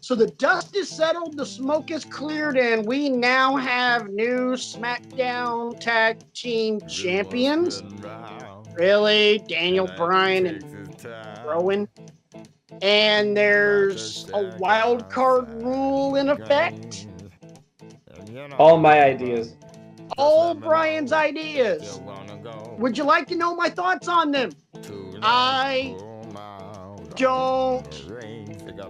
So the dust is settled, the smoke is cleared, and we now have new SmackDown Tag Team Champions. Really? Daniel Bryan and Rowan. And there's a wild card rule in effect. All my ideas. All Brian's ideas. Would you like to know my thoughts on them? I don't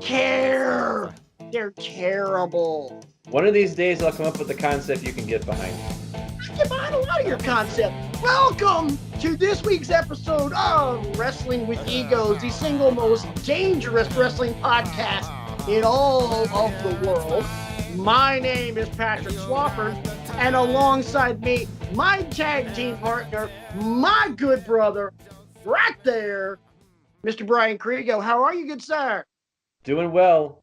care. They're terrible. One of these days, I'll come up with a concept you can get behind. I get behind a lot of your concept. Welcome to this week's episode of Wrestling with Egos, the single most dangerous wrestling podcast in all of the world. My name is Patrick Swafford, and alongside me, my tag team partner, my good brother, right there, Mr. Brian Kriego. How are you, good sir? Doing well.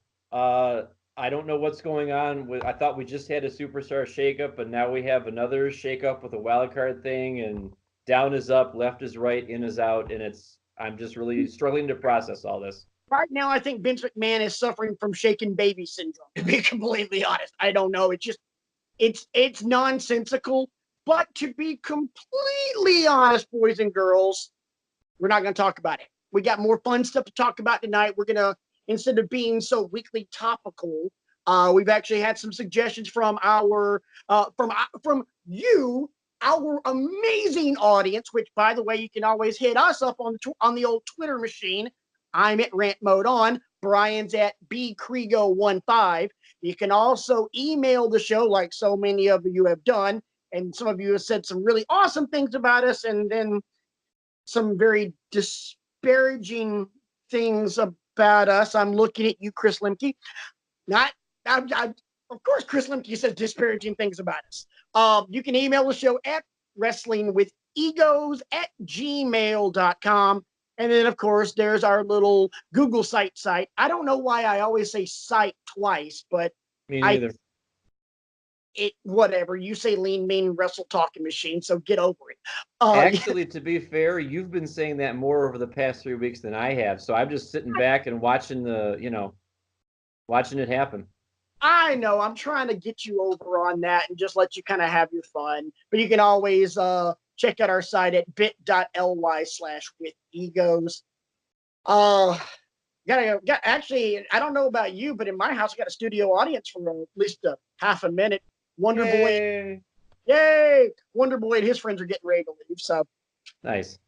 I don't know what's going on. I thought we just had a superstar shakeup, but now we have another shakeup with a wild card thing, and down is up, left is right, in is out, and I'm just really struggling to process all this. Right now, I think Vince McMahon is suffering from shaken baby syndrome, to be completely honest. I don't know. It's nonsensical. But to be completely honest, boys and girls, we're not going to talk about it. We got more fun stuff to talk about tonight. We're going to, instead of being so weekly topical, we've actually had some suggestions from from you, our amazing audience. Which, by the way, you can always hit us up on the old Twitter machine. I'm at Rant Mode On. Brian's at bkriego15. You can also email the show, like so many of you have done, and some of you have said some really awesome things about us, and then some very disparaging things about us. I'm looking at you, Chris Lemke. Of course, Chris Lemke says disparaging things about us. You can email the show at wrestlingwithegos@gmail.com. And then, of course, there's our little Google site. I don't know why I always say site twice, but Me neither. Whatever. You say lean, mean, wrestle talking machine, so get over it. Actually, to be fair, you've been saying that more over the past 3 weeks than I have. So I'm just sitting back and watching watching it happen. I know. I'm trying to get you over on that and just let you kind of have your fun. But you can always check out our site at bit.ly/withegos. Actually, I don't know about you, but in my house, I got a studio audience for at least a half a minute. Wonder Boy. Yay! Wonder Boy and his friends are getting ready to leave. So nice.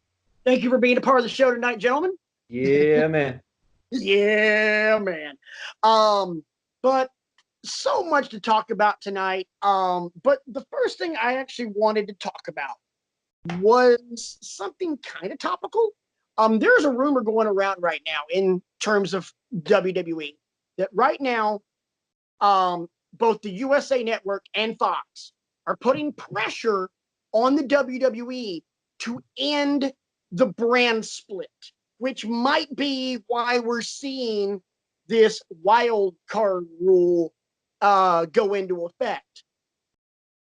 Thank you for being a part of the show tonight, gentlemen. Yeah, man. Yeah, man. But so much to talk about tonight. But the first thing I actually wanted to talk about was something kind of topical. There's a rumor going around right now in terms of WWE that right now, both the USA Network and Fox are putting pressure on the WWE to end the brand split, which might be why we're seeing this wild card rule go into effect.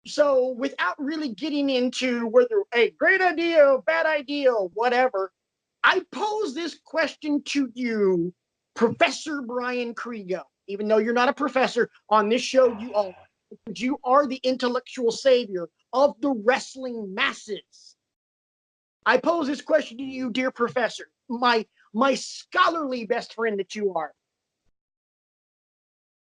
So without really getting into whether a great idea, bad idea, whatever, I pose this question to you, Professor Brian Kriego. Even though you're not a professor, on this show you are. Because you are the intellectual savior of the wrestling masses. I pose this question to you, dear professor, my scholarly best friend that you are.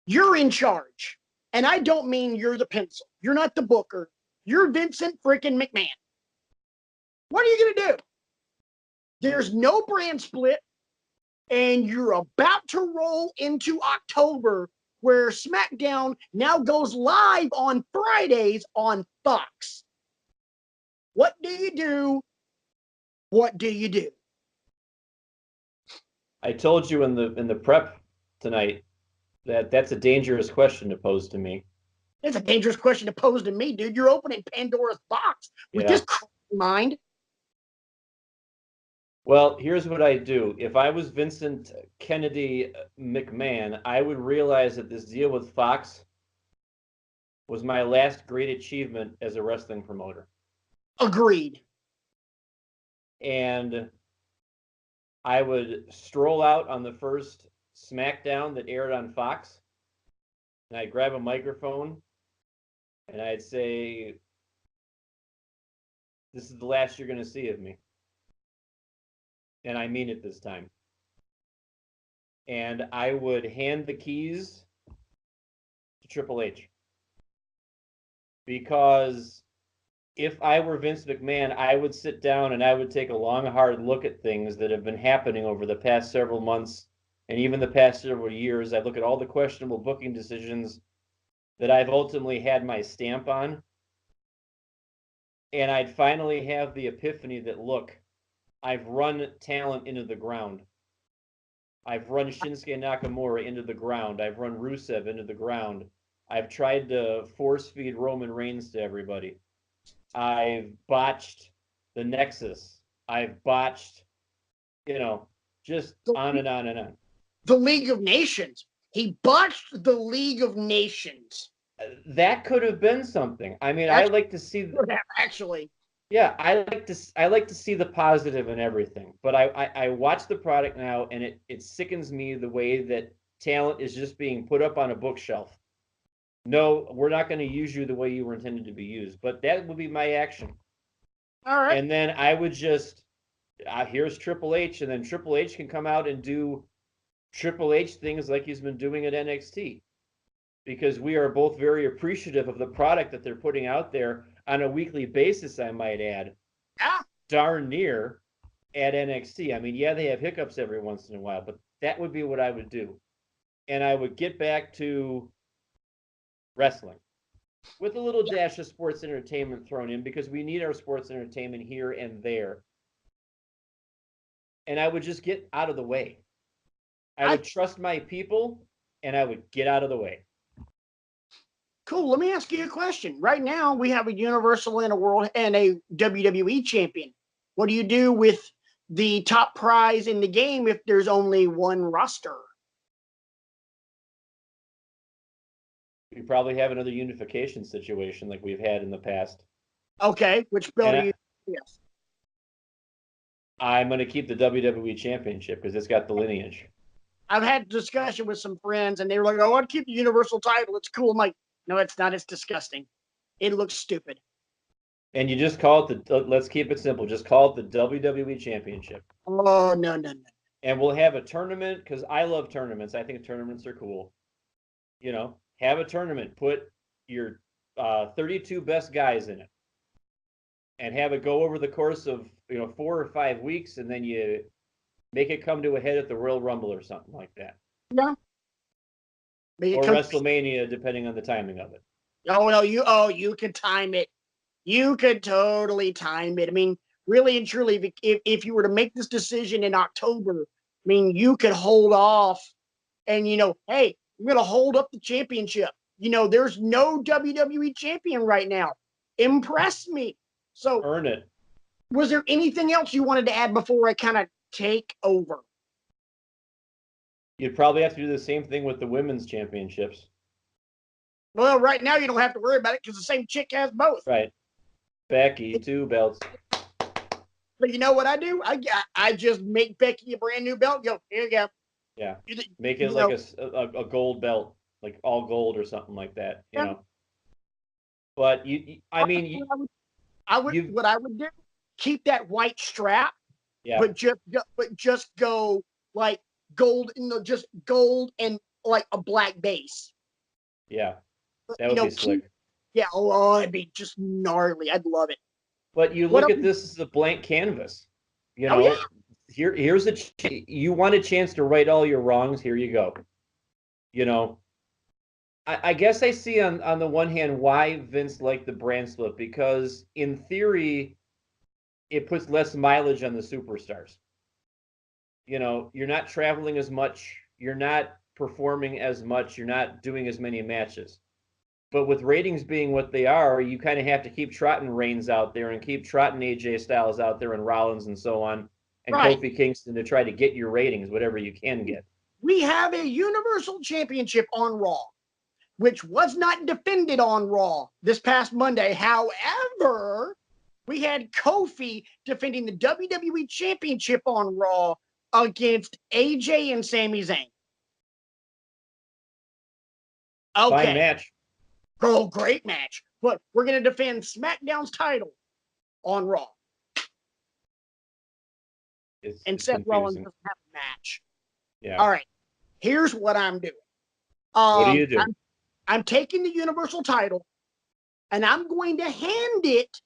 You're in charge. And I don't mean you're the pencil. You're not the booker. You're Vincent freaking McMahon. What are you going to do? There's no brand split, and you're about to roll into October, where SmackDown now goes live on Fridays on Fox. What do you do? What do you do? I told you in the prep tonight that's a dangerous question to pose to me. It's a dangerous question to pose to me, dude. You're opening Pandora's box with this mind. Well, here's what I do. If I was Vincent Kennedy McMahon, I would realize that this deal with Fox was my last great achievement as a wrestling promoter. Agreed. And I would stroll out on the first SmackDown that aired on Fox, and I'd grab a microphone and I'd say, "This is the last you're going to see of me," and I mean it this time. And I would hand the keys to Triple H, because if I were Vince McMahon, I would sit down and I would take a long, hard look at things that have been happening over the past several months and even the past several years. I'd look at all the questionable booking decisions that I've ultimately had my stamp on. And I'd finally have the epiphany that, look, I've run talent into the ground. I've run Shinsuke Nakamura into the ground. I've run Rusev into the ground. I've tried to force feed Roman Reigns to everybody. I've botched the Nexus. I've botched, just on and on and on. The League of Nations. He botched the League of Nations. That could have been something. I mean, I like to see actually. Yeah, I like to see the positive in everything. But I watch the product now, and it sickens me the way that talent is just being put up on a bookshelf. No, we're not going to use you the way you were intended to be used. But that would be my action. All right. And then I would just, here's Triple H, and then Triple H can come out and do Triple H things like he's been doing at NXT, because we are both very appreciative of the product that they're putting out there on a weekly basis, I might add. Darn near at NXT. I mean, yeah, they have hiccups every once in a while, but that would be what I would do. And I would get back to wrestling with a little dash of sports entertainment thrown in, because we need our sports entertainment here and there. And I would just get out of the way. I would trust my people, and I would get out of the way. Cool. Let me ask you a question. Right now, we have a Universal and a World and a WWE champion. What do you do with the top prize in the game if there's only one roster? We probably have another unification situation like we've had in the past. Okay, which belt are you? Yes. I'm going to keep the WWE Championship because it's got the lineage. I've had discussion with some friends, and they were like, "Oh, I'd keep the Universal title. It's cool." I'm like, "No, it's not. It's disgusting. It looks stupid." And you just call it let's keep it simple. Just call it the WWE Championship. Oh, no. And we'll have a tournament, because I love tournaments. I think tournaments are cool. Have a tournament. Put your 32 best guys in it, and have it go over the course of 4 or 5 weeks, and then you make it come to a head at the Royal Rumble or something like that. Yeah. Or WrestleMania, depending on the timing of it. Oh no, you could time it. You could totally time it. I mean, really and truly, if you were to make this decision in October, I mean, you could hold off and, hey, I'm going to hold up the championship. There's no WWE champion right now. Impress me. So earn it. Was there anything else you wanted to add before I kind of take over? You'd probably have to do the same thing with the women's championships. Well, right now you don't have to worry about it because the same chick has both. Right. Becky, 2 belts. But you know what I do? I just make Becky a brand new belt. Go, here you go. Yeah. Make it like a gold belt, like all gold or something like that. You know. But I mean, what I would do, keep that white strap. Yeah. But just go like gold just gold and like a black base. Yeah. That would be slick. Yeah, it'd be just gnarly. I'd love it. But you look at this as a blank canvas. Here's you want a chance to right all your wrongs. Here you go. I guess I see on the one hand why Vince liked the brand split, because in theory, it puts less mileage on the superstars. You're not traveling as much. You're not performing as much. You're not doing as many matches. But with ratings being what they are, you kind of have to keep trotting Reigns out there and keep trotting AJ Styles out there and Rollins and so on, and Kofi Kingston to try to get your ratings, whatever you can get. We have a Universal Championship on Raw, which was not defended on Raw this past Monday. However, we had Kofi defending the WWE Championship on Raw against AJ and Sami Zayn. Fine Okay. match. Oh, great match. But we're going to defend SmackDown's title on Raw. And It's Seth Rollins confusing. doesn't have a match. Yeah. All right. Here's what I'm doing. What do you do? I'm taking the Universal title and I'm going to hand it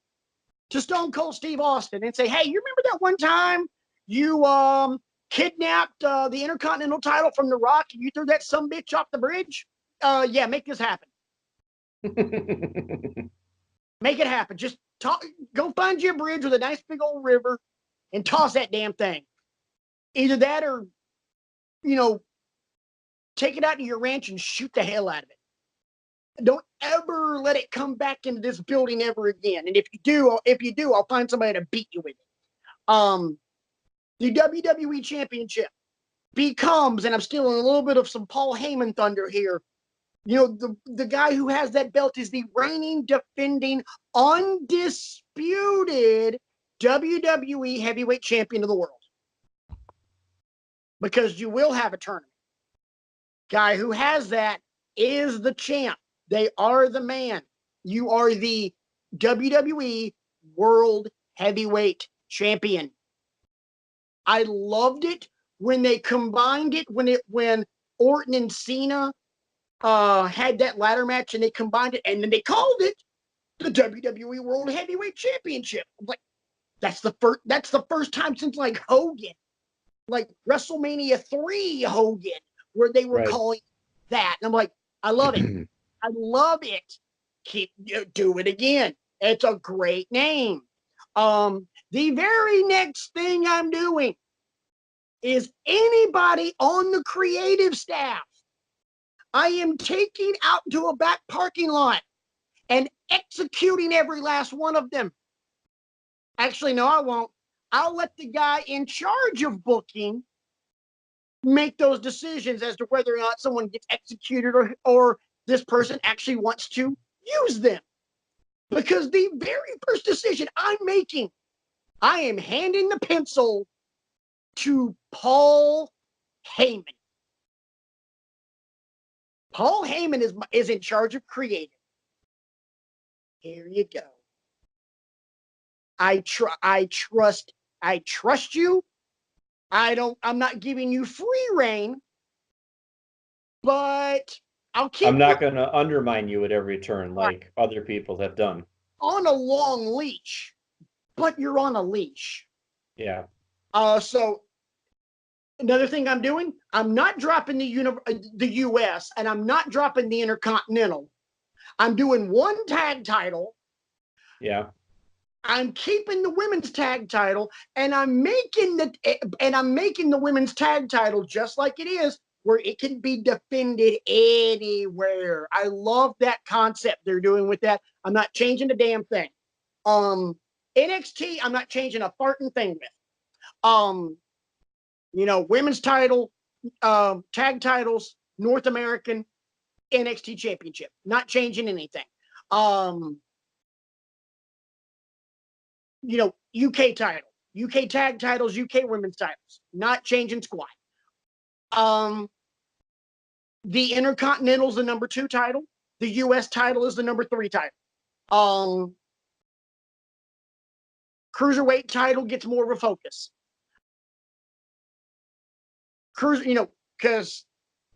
to Stone Cold Steve Austin and say, hey, you remember that one time you kidnapped the Intercontinental title from The Rock and you threw that some bitch off the bridge? Yeah, make this happen. Make it happen. Just go find you a bridge with a nice big old river and toss that damn thing. Either that or, take it out to your ranch and shoot the hell out of it. Don't ever let it come back into this building ever again. And if you do, I'll find somebody to beat you with it. The WWE Championship becomes, and I'm stealing a little bit of some Paul Heyman thunder here. The guy who has that belt is the reigning, defending, undisputed WWE Heavyweight Champion of the world. Because you will have a tournament. Guy who has that is the champ. They are the man. You are the WWE World Heavyweight Champion. I loved it when they combined it when Orton and Cena had that ladder match and they combined it and then they called it the WWE World Heavyweight Championship. I'm like, that's the first time since like Hogan, like WrestleMania 3 Hogan, where they were Right. calling that. And I'm like, I love it. I love it. Do it again. It's a great name. The very next thing I'm doing is anybody on the creative staff. I am taking out to a back parking lot and executing every last one of them. Actually, no, I won't. I'll let the guy in charge of booking make those decisions as to whether or not someone gets executed or this person actually wants to use them. Because the very first decision I'm making, I am handing the pencil to Paul Heyman. Paul Heyman is in charge of creative. Here you go. I trust you. I'm not giving you free reign, but I'll keep I'm you not going to undermine you at every turn like other people have done. on a long leash, but you're on a leash. Yeah. So another thing I'm doing, I'm not dropping the US and I'm not dropping the Intercontinental. I'm doing one tag title. Yeah. I'm keeping the women's tag title and I'm making the women's tag title just like it is, where it can be defended anywhere. I love that concept they're doing with that. I'm not changing the damn thing. NXT, I'm not changing a farting thing with. Women's title, tag titles, North American, NXT Championship. Not changing anything. UK title, UK tag titles, UK women's titles. Not changing squat. The Intercontinental is the number 2 title. The US title is the number 3 title. Cruiserweight title gets more of a focus. Because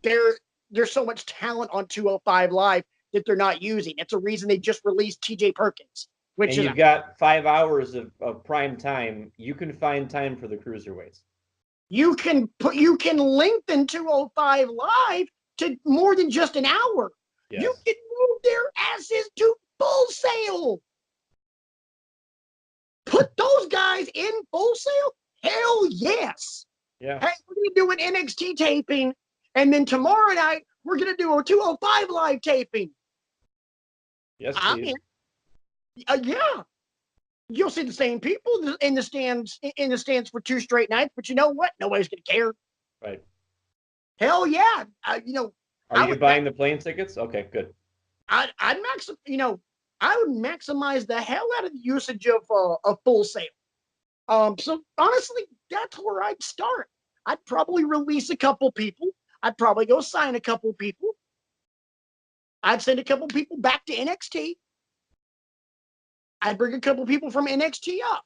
there's so much talent on 205 Live that they're not using. It's a reason they just released TJ Perkins, which And is you've got 5 hours of prime time. You can find time for the cruiserweights. you can lengthen 205 Live to more than just an hour. Yes. You can move their asses to Full Sail. Put those guys in Full Sail? Hell yes. Yeah. Hey, we're going to do an NXT taping, and then tomorrow night, we're going to do a 205 Live taping. Yes, please. Yeah. You'll see the same people in the stands for 2 straight nights, but you know what? Nobody's going to care. Right. Hell yeah. Are you buying the plane tickets? Okay, good. I would maximize the hell out of the usage of Full Sail. So honestly, that's where I'd start. I'd probably release a couple people. I'd probably go sign a couple people. I'd send a couple people back to NXT. I'd bring a couple people from NXT up,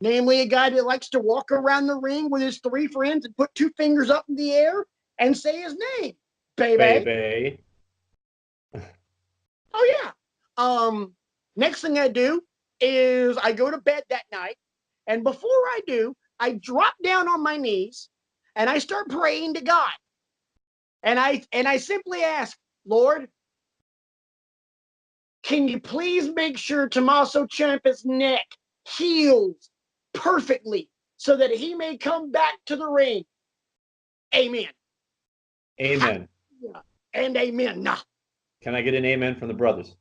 namely a guy that likes to walk around the ring with his 3 friends and put 2 fingers up in the air and say his name, baby. Baby. Oh yeah. Next thing I do is I go to bed that night, and before I do, I drop down on my knees and I start praying to God. And I simply ask, Lord, can you please make sure Tommaso Ciampa's neck heals perfectly so that he may come back to the ring? Amen. Amen. And amen. Nah. Can I get an amen from the brothers?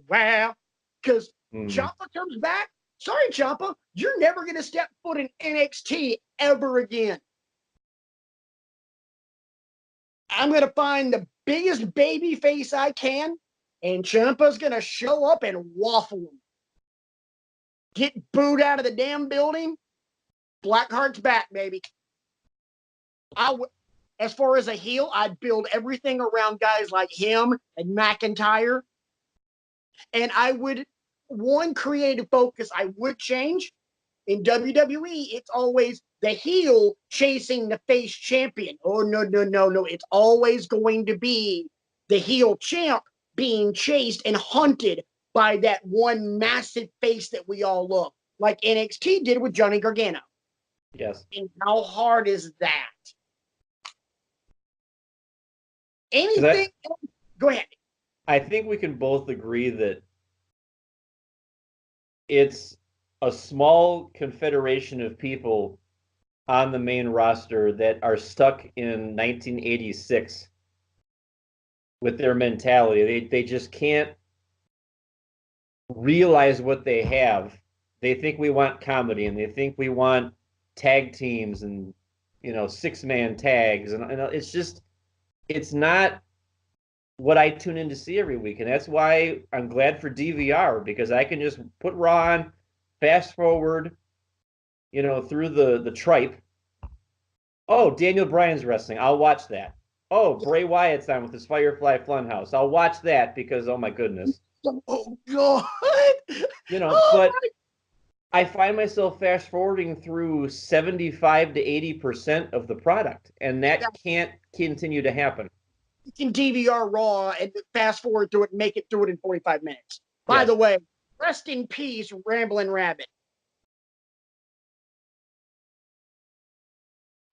Well, because Ciampa comes back. Sorry, Ciampa, you're never going to step foot in NXT ever again. I'm going to find the biggest baby face I can, and Ciampa's going to show up and waffle him. Get booed out of the damn building. Blackheart's back, baby. As far as a heel, I'd build everything around guys like him and McIntyre. And I would, one creative focus I would change. In WWE, it's always the heel chasing the face champion. Oh, no. It's always going to be the heel champ being chased and hunted by that one massive face that we all love, like NXT did with Johnny Gargano. Yes. And how hard is that? Anything? Go ahead. I think we can both agree that it's a small confederation of people on the main roster that are stuck in 1986 with their mentality. They just can't realize what they have. They think we want comedy, and they think we want tag teams and 6-man tags, and it's not what I tune in to see every week. And that's why I'm glad for DVR, because I can just put Raw on, fast forward, through the tripe. Oh, Daniel Bryan's wrestling. I'll watch that. Oh, Bray Wyatt's on with his Firefly Funhouse. I'll watch that because, oh my goodness. Oh God. But I find myself fast forwarding through 75 to 80% of the product, and that can't continue to happen. You can DVR Raw and fast forward through it and make it through it in 45 minutes. By the way, rest in peace, Ramblin' Rabbit.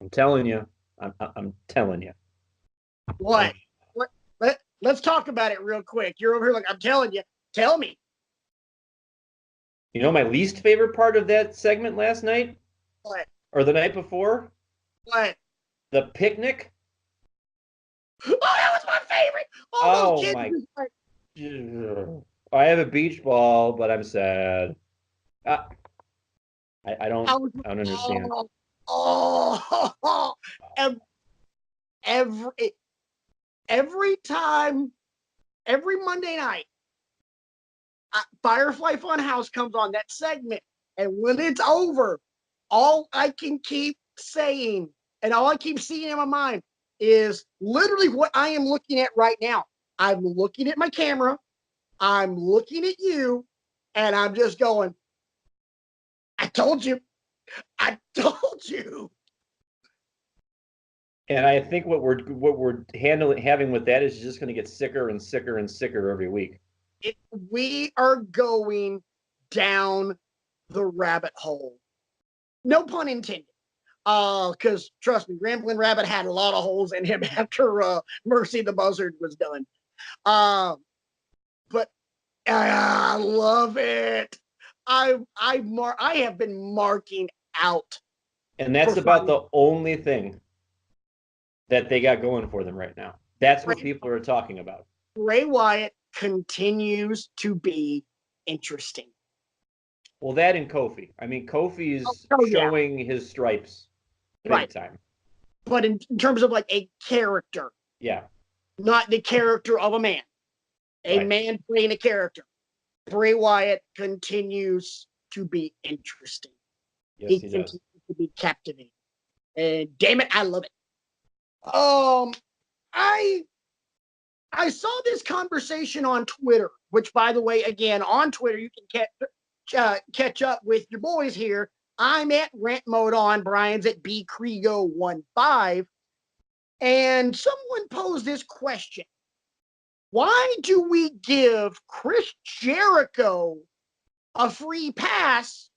I'm telling you. I'm telling you. What? Let's talk about it real quick. You're over here like, I'm telling you. Tell me. My least favorite part of that segment last night? What? Or the night before? What? The picnic? Oh, that was my favorite. Oh my! I have a beach ball, but I'm sad. I don't understand. Every time, every Monday night, Firefly Funhouse comes on, that segment, and when it's over, all I can keep saying and all I keep seeing in my mind is literally what I am looking at right now. I'm looking at my camera, I'm looking at you, and I'm just going, I told you. I told you. And I think what we're having with that is just going to get sicker and sicker and sicker every week. We are going down the rabbit hole. No pun intended. Because trust me, Ramblin' Rabbit had a lot of holes in him after Mercy the Buzzard was done. But I love it. I have been marking out. And that's about the only thing that they got going for them right now. That's what people are talking about. Bray Wyatt continues to be interesting. Well, that and Kofi. I mean, Kofi's showing his stripes big time. But in terms of like a character. Yeah. Not the character of a man. A man playing a character. Bray Wyatt continues to be interesting. Yes, he continues to be captivating. And damn it, I love it. I saw this conversation on Twitter, which, by the way, again, on Twitter, you can catch up with your boys here. I'm at Rent Mode On, Brian's at bcrego15. And someone posed this question. Why do we give Chris Jericho a free pass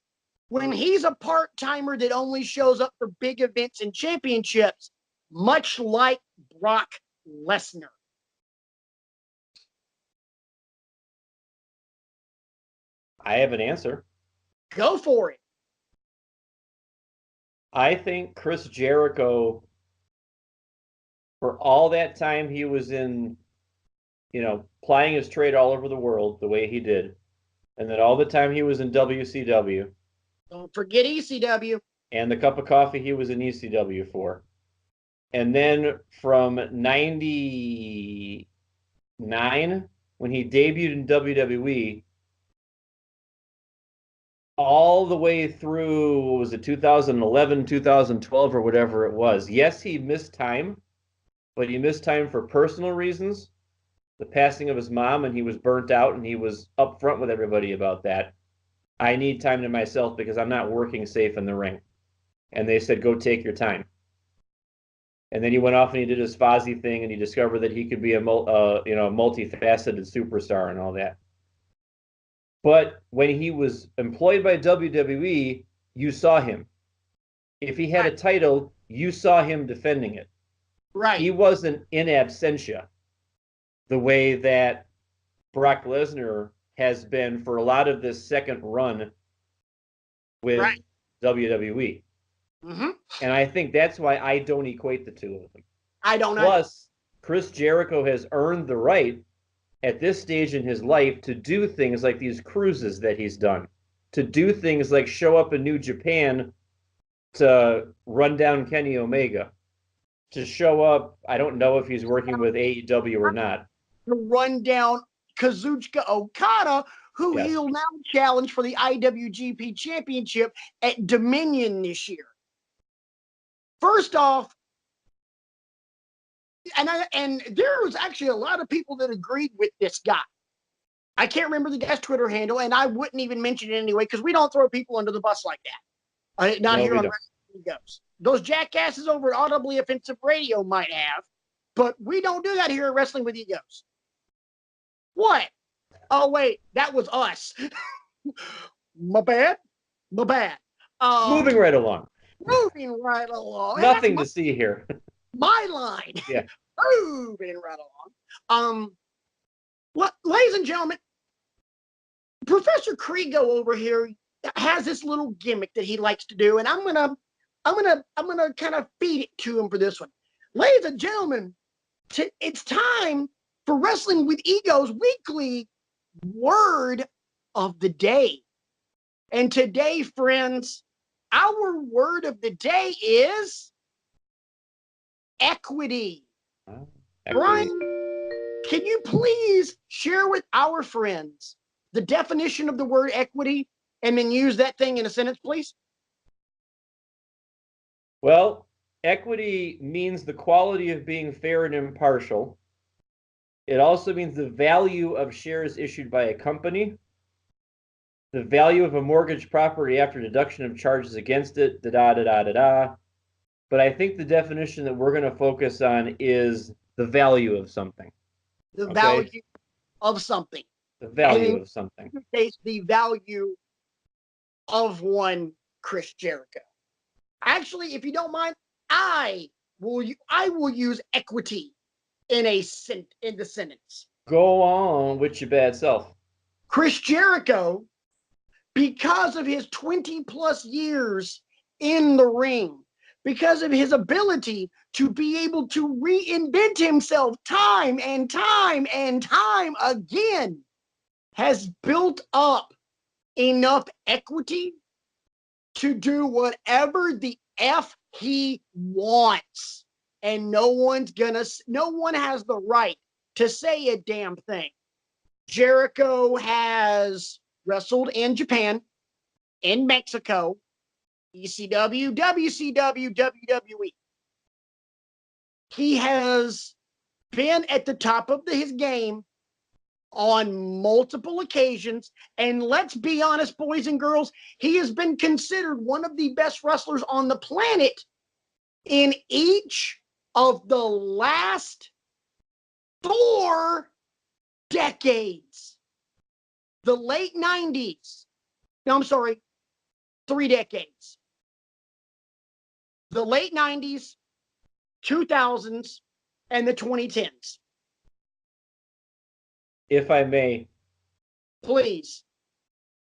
when he's a part-timer that only shows up for big events and championships, much like Brock Lesnar? I have an answer. Go for it. I think Chris Jericho, for all that time he was in, plying his trade all over the world the way he did, and then all the time he was in WCW. Don't forget ECW. And the cup of coffee he was in ECW for. And then from 99, when he debuted in WWE, all the way through, what was it, 2011, 2012, or whatever it was. Yes, he missed time, but he missed time for personal reasons, the passing of his mom, and he was burnt out, and he was upfront with everybody about that. I need time to myself because I'm not working safe in the ring. And they said, go take your time. And then he went off and he did his Fozzy thing, and he discovered that he could be a multifaceted superstar and all that. But when he was employed by WWE, you saw him. If he had a title, you saw him defending it. Right. He wasn't in absentia the way that Brock Lesnar has been for a lot of this second run with WWE. Mm-hmm. And I think that's why I don't equate the two of them. I don't know. Plus, Chris Jericho has earned the right at this stage in his life to do things like these cruises that he's done, to do things like show up in New Japan to run down Kenny Omega, to show up, I don't know if he's working with AEW or not, to run down Kazuchika Okada, who he'll now challenge for the IWGP Championship at Dominion this year. First off, and there was actually a lot of people that agreed with this guy. I can't remember the guy's Twitter handle, and I wouldn't even mention it anyway because we don't throw people under the bus like that. Not here on Wrestling Goes. Those jackasses over at Audibly Offensive Radio might have, but we don't do that here at Wrestling with Egos. What? Oh, wait, that was us. My bad. Moving right along. Nothing to see here. My line. Yeah. Moving right along. Ladies and gentlemen, Professor Kriego over here has this little gimmick that he likes to do, and I'm gonna kind of feed it to him for this one. Ladies and gentlemen, it's time for Wrestling with Egos weekly word of the day. And today, friends, our word of the day is equity. Brian, can you please share with our friends the definition of the word equity and then use that thing in a sentence, please? Well, equity means the quality of being fair and impartial. It also means the value of shares issued by a company, the value of a mortgage property after deduction of charges against it, da-da-da-da-da-da. But I think the definition that we're going to focus on is the value of something. The value of something. The value of something. In this case, the value of one Chris Jericho. Actually, if you don't mind, I will use equity in the sentence. Go on with your bad self. Chris Jericho, because of his 20 plus years in the ring, because of his ability to be able to reinvent himself time and time and time again, has built up enough equity to do whatever the F he wants. And no one has the right to say a damn thing. Jericho has wrestled in Japan, in Mexico, ECW, WCW, WWE. He has been at the top of his game on multiple occasions. And let's be honest, boys and girls, he has been considered one of the best wrestlers on the planet in each of the last 4 decades. The late 90s. No, I'm sorry, 3 decades. The late 90s, 2000s, and the 2010s. If I may, please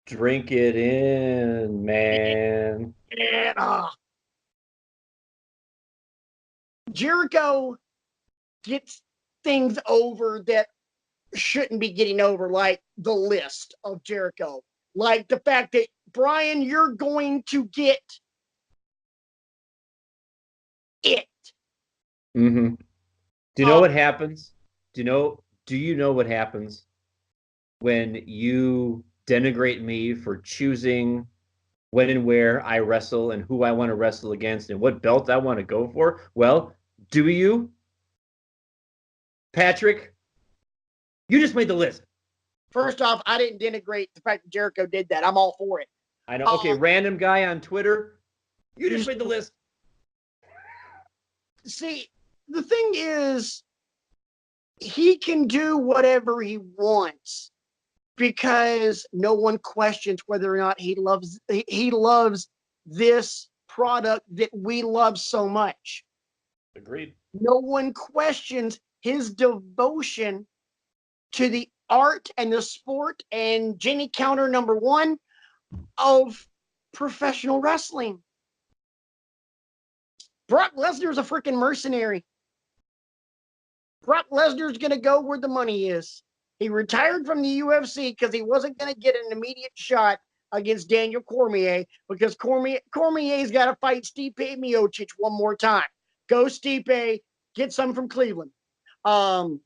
drink it in, man. Jericho gets things over that shouldn't be getting over, like the list of Jericho, like the fact that, Brian, you're going to get it. Mm-hmm. Do you know what happens? Do you know what happens when you denigrate me for choosing when and where I wrestle and who I want to wrestle against and what belt I want to go for? Well, do you, Patrick? You just made the list. First off, I didn't denigrate the fact that Jericho did that. I'm all for it. I know. Okay, random guy on Twitter. You just made the list. See, the thing is, he can do whatever he wants because no one questions whether or not he loves this product that we love so much. Agreed. No one questions his devotion to the art and the sport and Jenny Counter #1 of professional wrestling. Brock Lesnar's a freaking mercenary. Brock Lesnar's going to go where the money is. He retired from the UFC because he wasn't going to get an immediate shot against Daniel Cormier because Cormier's got to fight Stipe Miocic one more time. Go Stipe, get some from Cleveland. But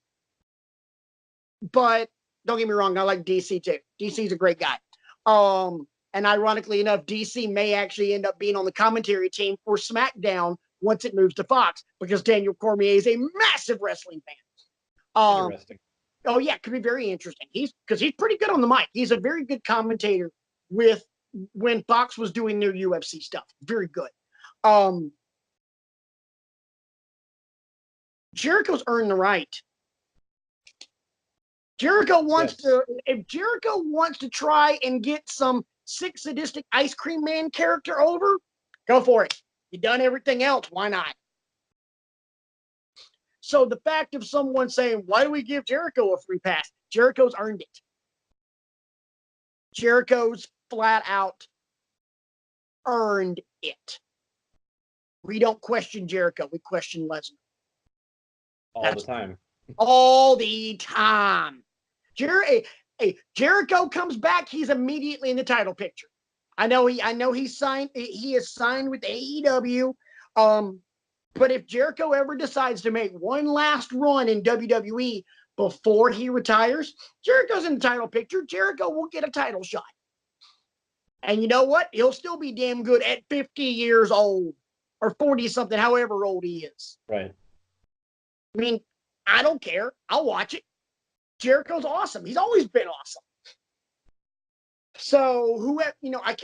don't get me wrong, I like DC too. DC's a great guy. And ironically enough, DC may actually end up being on the commentary team for SmackDown once it moves to Fox because Daniel Cormier is a massive wrestling fan. Interesting. Oh yeah, it could be very interesting. He's pretty good on the mic. He's a very good commentator with when Fox was doing their UFC stuff. Very good. Jericho's earned the right. Jericho wants to. If Jericho wants to try and get some sick sadistic ice cream man character over, go for it. You've done everything else. Why not? So the fact of someone saying, why do we give Jericho a free pass? Jericho's earned it. Jericho's flat out earned it. We don't question Jericho. We question Lesnar. All the time. All the time. Jericho comes back, he's immediately in the title picture. I know he's signed. He is signed with AEW. But if Jericho ever decides to make one last run in WWE before he retires, Jericho's in the title picture. Jericho will get a title shot. And you know what? He'll still be damn good at 50 years old or 40 something, however old he is. Right. I mean, I don't care. I'll watch it. Jericho's awesome. He's always been awesome. So I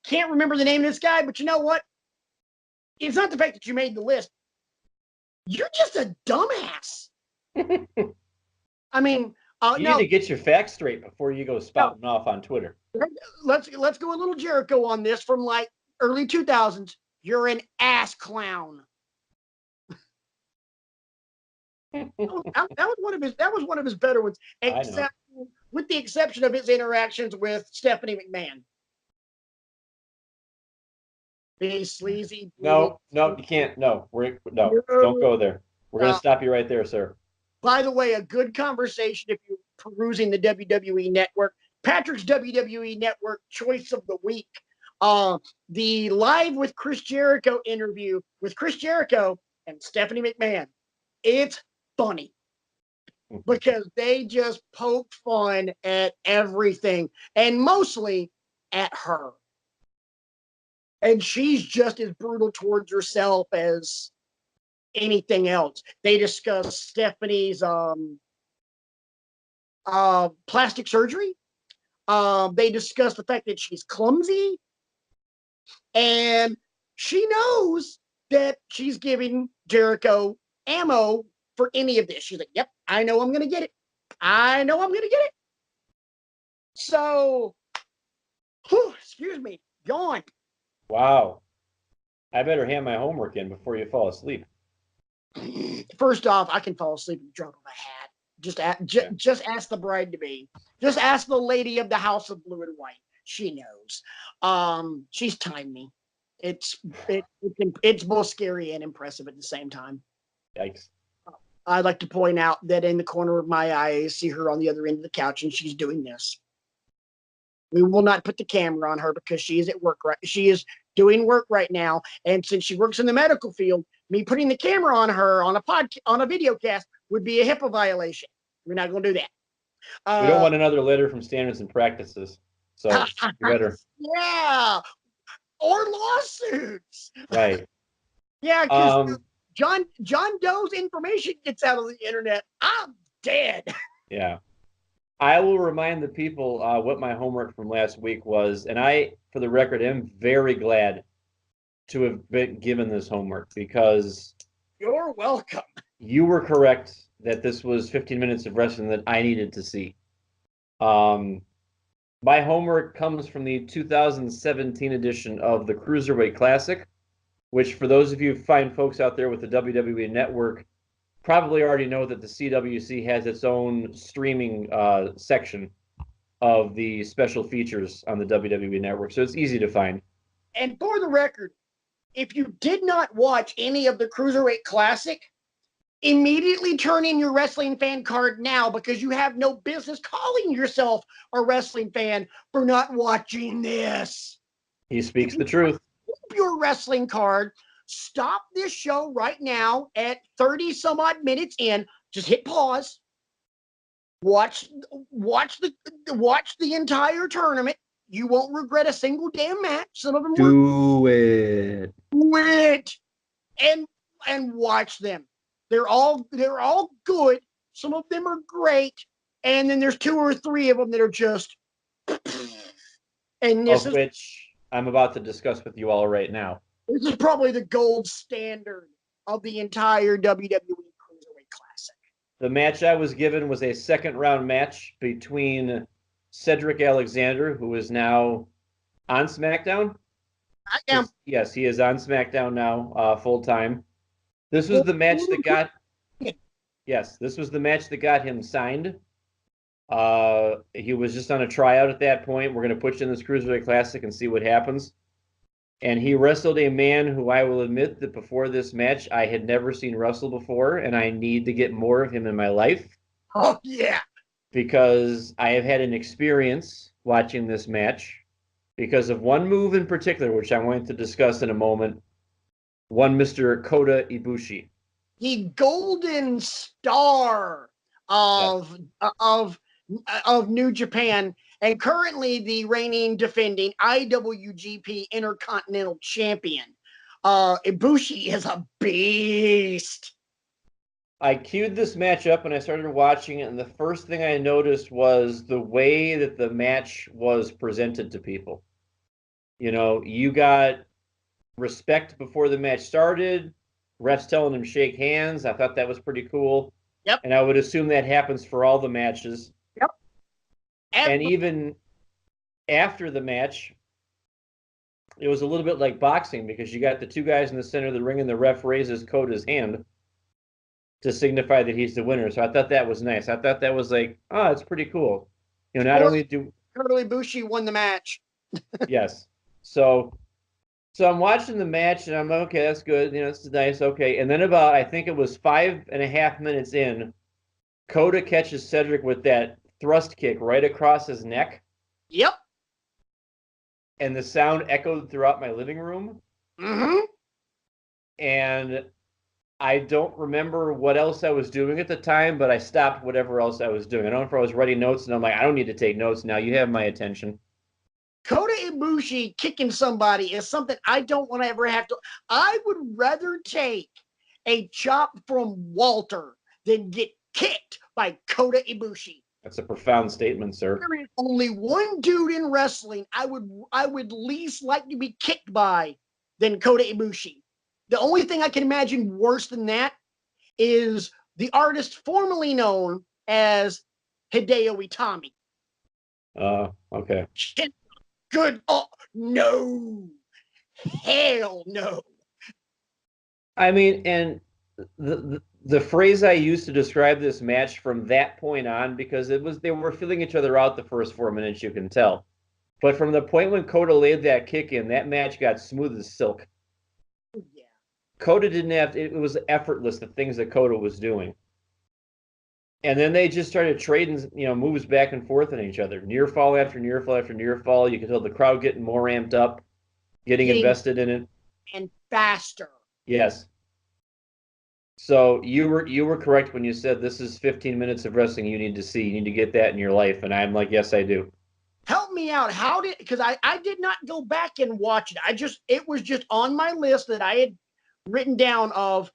can't remember the name of this guy, but you know what? It's not the fact that you made the list. You're just a dumbass. I mean, you need to get your facts straight before you go spouting off on Twitter. Let's go a little Jericho on this from like early 2000s. You're an ass clown. that was one of his better ones, except with the exception of his interactions with Stephanie McMahon. Be sleazy. No, you can't. No, don't go there. We're going to stop you right there, sir. By the way, a good conversation if you're perusing the WWE Network. Patrick's WWE Network Choice of the Week. The Live with Chris Jericho interview with Chris Jericho and Stephanie McMahon. It's funny because they just poke fun at everything and mostly at her. And she's just as brutal towards herself as anything else. They discuss Stephanie's plastic surgery. They discuss the fact that she's clumsy, and she knows that she's giving Jericho ammo for any of this. She's like, "Yep, I know I'm gonna get it. I know I'm gonna get it." So, excuse me, yawn. Wow. I better hand my homework in before you fall asleep. First off, I can fall asleep in the drop of a hat. Just ask the bride to be. Just ask the lady of the house of blue and white. She knows. She's timed me. It's both scary and impressive at the same time. Yikes. I'd like to point out that in the corner of my eye, I see her on the other end of the couch, and she's doing this. We will not put the camera on her because she is at work. She is doing work right now, and since she works in the medical field, me putting the camera on her on a video cast would be a HIPAA violation. We're not going to do that. We don't want another letter from Standards and Practices, so you better. Yeah, or lawsuits. Right. Yeah, because John Doe's information gets out of the internet, I'm dead. Yeah. I will remind the people what my homework from last week was, and I, for the record, am very glad to have been given this homework because you're welcome. You were correct that this was 15 minutes of wrestling that I needed to see. My homework comes from the 2017 edition of the Cruiserweight Classic, which for those of you fine folks out there with the WWE Network probably already know that the CWC has its own streaming section of the special features on the WWE Network, so it's easy to find. And for the record, if you did not watch any of the Cruiserweight Classic, immediately turn in your wrestling fan card now because you have no business calling yourself a wrestling fan for not watching this. He speaks the truth. Your wrestling card. Stop this show right now at 30 some odd minutes in. Just hit pause. Watch the entire tournament. You won't regret a single damn match. Some of them do it. And watch them. They're all good. Some of them are great, and then there's 2 or 3 of them that are just. And this of which I'm about to discuss with you all right now. This is probably the gold standard of the entire WWE Cruiserweight Classic. The match I was given was a second round match between Cedric Alexander, who is now on SmackDown. I am. Yes, he is on SmackDown now, full time. This was the match that got. Yes, this was the match that got him signed. He was just on a tryout at that point. We're going to put you in this Cruiserweight Classic and see what happens. And he wrestled a man who I will admit that before this match, I had never seen wrestle before, and I need to get more of him in my life. Oh, yeah. Because I have had an experience watching this match because of one move in particular, which I'm going to discuss in a moment. One Mr. Kota Ibushi. The golden star of New Japan, and currently the reigning defending IWGP Intercontinental Champion. Ibushi is a beast. I queued this match up and I started watching it, and the first thing I noticed was the way that the match was presented to people. You know, you got respect before the match started, refs telling him shake hands. I thought that was pretty cool. Yep. And I would assume that happens for all the matches. Yep. And even after the match, it was a little bit like boxing because you got the 2 guys in the center of the ring and the ref raises Kota's hand to signify that he's the winner. So I thought that was nice. I thought that was like, oh, it's pretty cool. You know, not only do Kota Ibushi won the match. Yes. So I'm watching the match and I'm like, okay, that's good. You know, it's nice. Okay. And then about, I think it was 5.5 minutes in, Kota catches Cedric with that thrust kick right across his neck. Yep. And the sound echoed throughout my living room. Mm-hmm. And I don't remember what else I was doing at the time, but I stopped whatever else I was doing. I don't know if I was writing notes and I'm like, I don't need to take notes now. You have my attention. Kota Ibushi kicking somebody is something I don't want to ever have to. I would rather take a chop from Walter than get kicked by Kota Ibushi. That's a profound statement, sir. There is only one dude in wrestling I would least like to be kicked by than Kota Ibushi. The only thing I can imagine worse than that is the artist formerly known as Hideo Itami. Okay. Good. Oh, no. Hell no. I mean, and the phrase I used to describe this match from that point on, because they were feeling each other out the first 4 minutes, you can tell. But from the point when Kota laid that kick in, that match got smooth as silk. Yeah. Kota didn't have it was effortless, the things that Kota was doing. And then they just started trading, moves back and forth on each other. Near fall after near fall after near fall. You could tell the crowd getting more amped up, getting invested in it. And faster. Yes. So you were correct when you said this is 15 minutes of wrestling you need to see. You need to get that in your life. And I'm like, yes, I do. Help me out. Because I did not go back and watch it. It was just on my list that I had written down of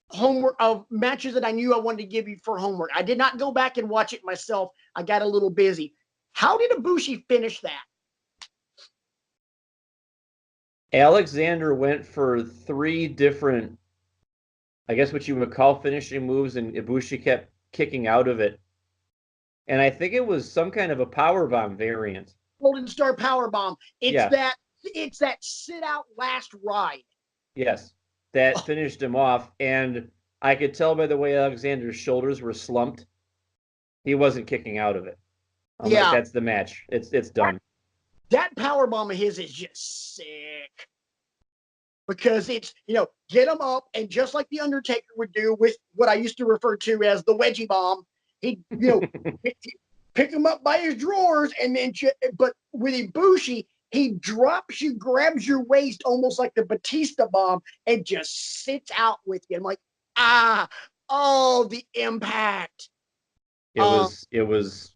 homework of matches that I knew I wanted to give you for homework. I did not go back and watch it myself. I got a little busy. How did Ibushi finish that? Alexander went for 3 different, I guess what you would call finishing moves, and Ibushi kept kicking out of it. And I think it was some kind of a powerbomb variant. Golden Star powerbomb. It's that sit out last ride. Yes. That finished him off. And I could tell by the way Alexander's shoulders were slumped, he wasn't kicking out of it. I'm like, that's the match. It's done. That powerbomb of his is just sick. Because it's, get him up, and just like The Undertaker would do with what I used to refer to as the wedgie bomb, he'd, pick him up by his drawers, and then, but with Ibushi, he drops you, grabs your waist almost like the Batista bomb, and just sits out with you. I'm like, the impact. It was.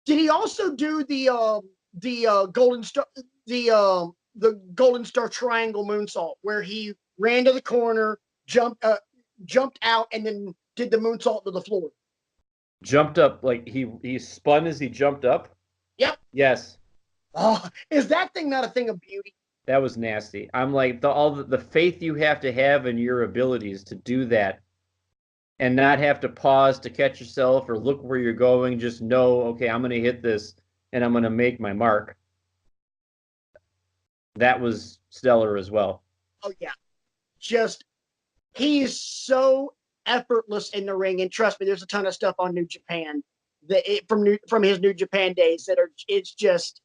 Did he also do the Golden Star, the Golden Star Triangle moonsault, where he ran to the corner, jumped out, and then did the moonsault to the floor? Jumped up, like he spun as he jumped up? Yep. Yes. Oh, is that thing not a thing of beauty? That was nasty. I'm like, all the faith you have to have in your abilities to do that and not have to pause to catch yourself or look where you're going. Just know, okay, I'm going to hit this and I'm going to make my mark. That was stellar as well. Oh, yeah. Just, he is so effortless in the ring. And trust me, there's a ton of stuff on New Japan from his New Japan days it's just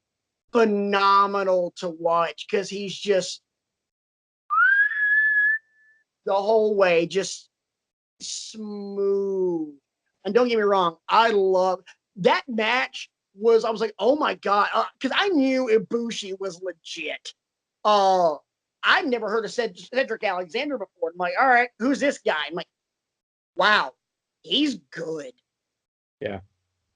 phenomenal to watch, because he's just the whole way just smooth. And don't get me wrong, I love that match. I was like, oh my god, because I knew Ibushi was legit. I've never heard of Cedric Alexander before. I'm like, all right, who's this guy? I'm like, wow, he's good. Yeah.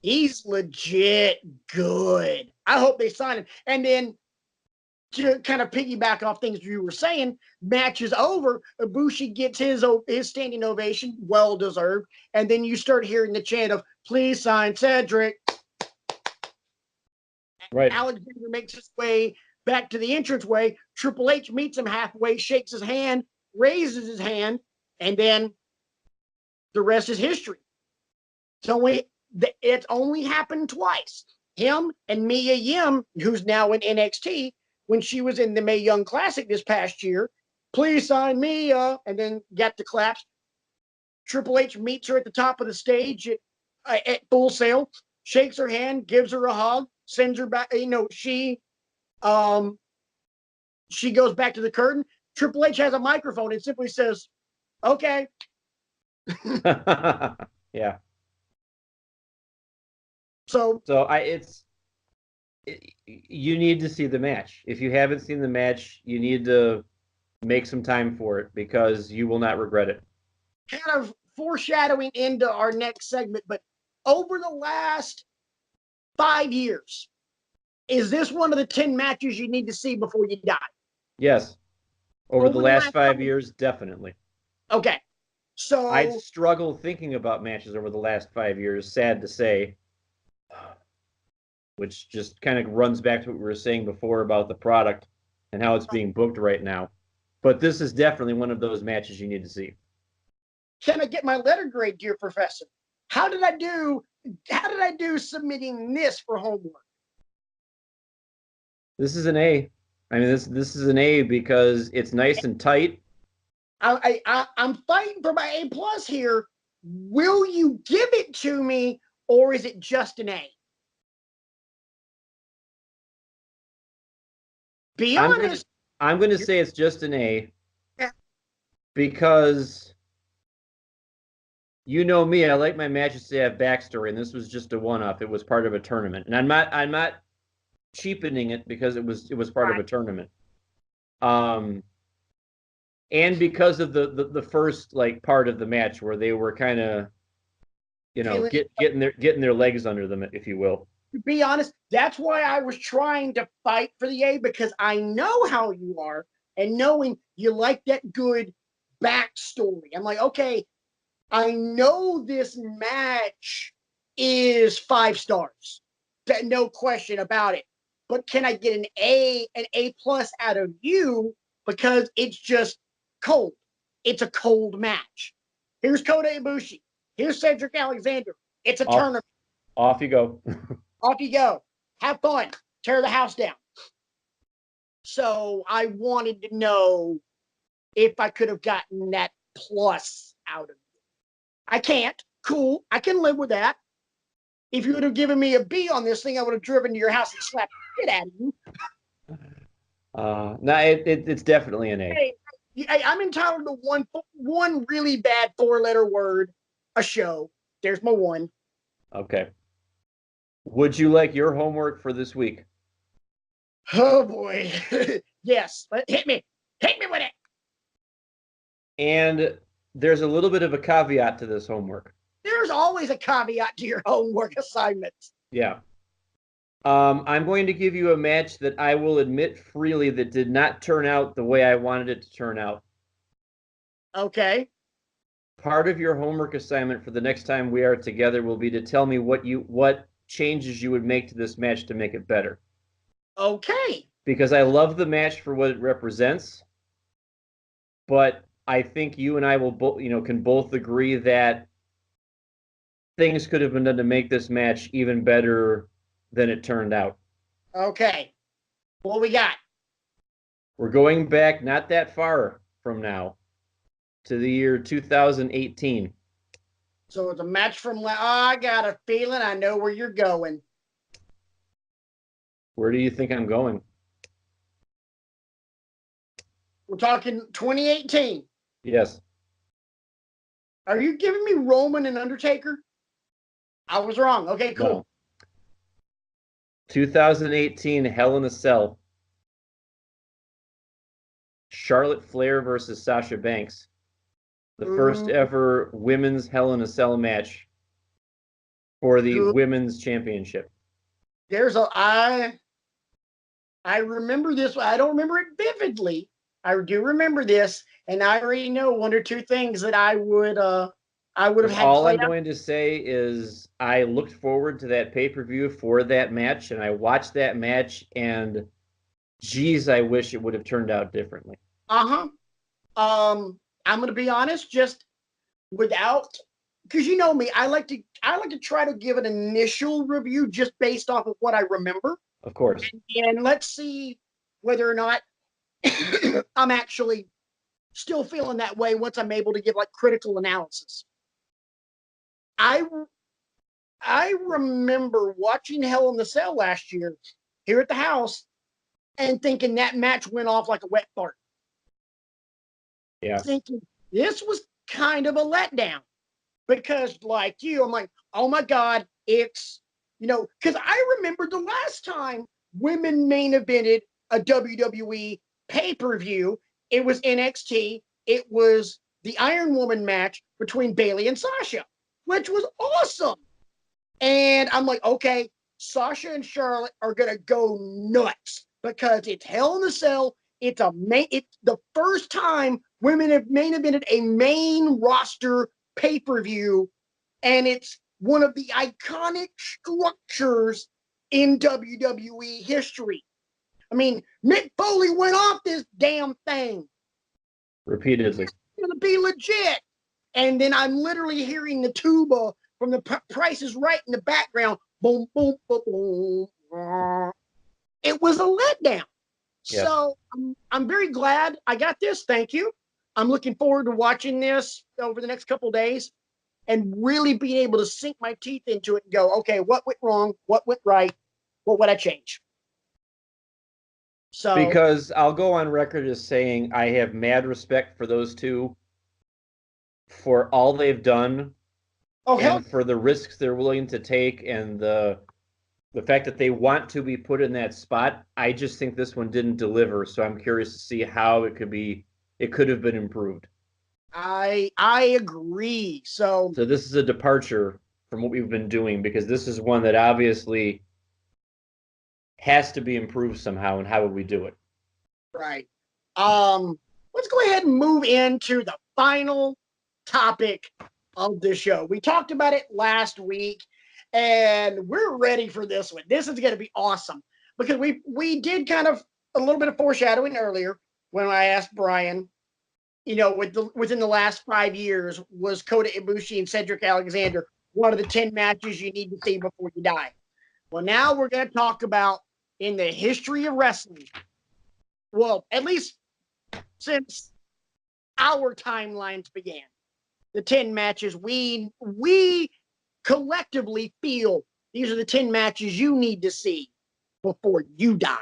He's legit good. I hope they sign him. And then, to kind of piggyback off things you were saying, match is over. Ibushi gets his standing ovation, well deserved. And then you start hearing the chant of, please sign Cedric. Right. Alexander makes his way back to the entranceway. Triple H meets him halfway, shakes his hand, raises his hand, and then the rest is history. It's only happened twice. Him and Mia Yim, who's now in NXT, when she was in the Mae Young Classic this past year, please sign Mia, and then got the claps. Triple H meets her at the top of the stage at Full Sail, shakes her hand, gives her a hug, sends her back. She goes back to the curtain. Triple H has a microphone and simply says, okay. Yeah. So you need to see the match. If you haven't seen the match, you need to make some time for it, because you will not regret it. Kind of foreshadowing into our next segment, but over the last 5 years, is this one of the 10 matches you need to see before you die? Yes. Over the last 5 years, definitely. Okay. I'd So struggled thinking about matches over the last 5 years, sad to say, which just kind of runs back to what we were saying before about the product and how it's being booked right now. But this is definitely one of those matches you need to see. can I get my letter grade, dear professor? How did I do? How did I do submitting this for homework? This is an A. I mean, this is an A because it's nice and tight. I'm fighting for my A plus here. Will you give it to me, or is it just an A? Be I'm gonna honest. I'm gonna say it's just an A Yeah. because you know me, I like my matches to have backstory, and this was just a one-off. It was part of a tournament, and I'm not cheapening it because it was part of Right. a tournament. Um, and because of the first like part of the match where they were kind of Feeling, getting their legs under them, if you will. to be honest, that's why I was trying to fight for the A, because I know how you are, and knowing you like that good backstory. I'm like, okay, I know this match is 5 stars. That, no question about it. But can I get an A plus out of you? Because it's just cold. It's a cold match. Here's Kota Ibushi. Here's Cedric Alexander. It's a Off tournament. off you go. Off you go. Have fun. Tear the house down. So I wanted to know if I could have gotten that plus out of it. I can't. Cool. I can live with that. If you would have given me a B on this thing, I would have driven to your house and slapped the shit out of you. No, it's definitely an A. Hey, I'm entitled to one really bad 4-letter word a show. There's my one. Okay. Would you like your homework for this week? Oh boy. Yes. Hit me. Hit me with it. And there's a little bit of a caveat to this homework. There's always a caveat to your homework assignments. Yeah. I'm going to give you a match that I will admit freely that did not turn out the way I wanted it to turn out. Okay. Part of your homework assignment for the next time we are together will be to tell me what changes you would make to this match to make it better. Okay. Because I love the match for what it represents, but I think you and I will can both agree that things could have been done to make this match even better than it turned out. Okay. What we got? We're going back not that far from now to the year 2018. So it's a match from. Oh, I got a feeling I know where you're going. Where do you think I'm going? We're talking 2018. Yes. Are you giving me Roman and Undertaker? I was wrong. Okay, cool. No. 2018 Hell in a Cell. Charlotte Flair versus Sasha Banks. The first ever women's Hell in a Cell match for the women's championship. I remember this. I don't remember it vividly. I do remember this, and I already know one or two things that I would have had. All I'm going to say is I looked forward to that pay-per-view for that match, and I watched that match, and geez, I wish it would have turned out differently. I'm going to be honest, just without, because you know me, I like to try to give an initial review just based off of what I remember. Of course. And let's see whether or not I'm actually still feeling that way once I'm able to give like critical analysis. I remember watching Hell in the Cell last year here at the house and thinking that match went off like a wet fart. Yeah. Thinking this was kind of a letdown because, like you, I'm like, oh my God, it's, because I remember the last time women main evented a WWE pay-per-view, it was NXT. It was the Iron Woman match between Bayley and Sasha, which was awesome. And I'm like, okay, Sasha and Charlotte are gonna go nuts because it's Hell in a Cell. It's the first time women have main evented a main roster pay-per-view, and it's one of the iconic structures in WWE history. I mean, Mick Foley went off this damn thing. Repeatedly. It's going to be legit. And then I'm literally hearing the tuba from the Price is Right in the background. Boom, boom, boom, boom. It was a letdown. Yeah. So I'm very glad I got this. Thank you. I'm looking forward to watching this over the next couple of days and really being able to sink my teeth into it and go, okay, what went wrong? What went right? What would I change? So, Because I'll go on record as saying I have mad respect for those two for all they've done and for the risks they're willing to take and the fact that they want to be put in that spot. I just think this one didn't deliver, so I'm curious to see how it could have been improved. I agree. So this is a departure from what we've been doing because this is one that obviously has to be improved somehow, and how would we do it? Right. Let's go ahead and move into the final topic of the show. We talked about it last week, and we're ready for this one. This is going to be awesome because we did kind of a little bit of foreshadowing earlier when I asked Brian, within the last 5 years, was Kota Ibushi and Cedric Alexander one of the 10 matches you need to see before you die? Well, now we're going to talk about in the history of wrestling. Well, at least since our timelines began, the 10 matches we collectively feel these are the 10 matches you need to see before you die.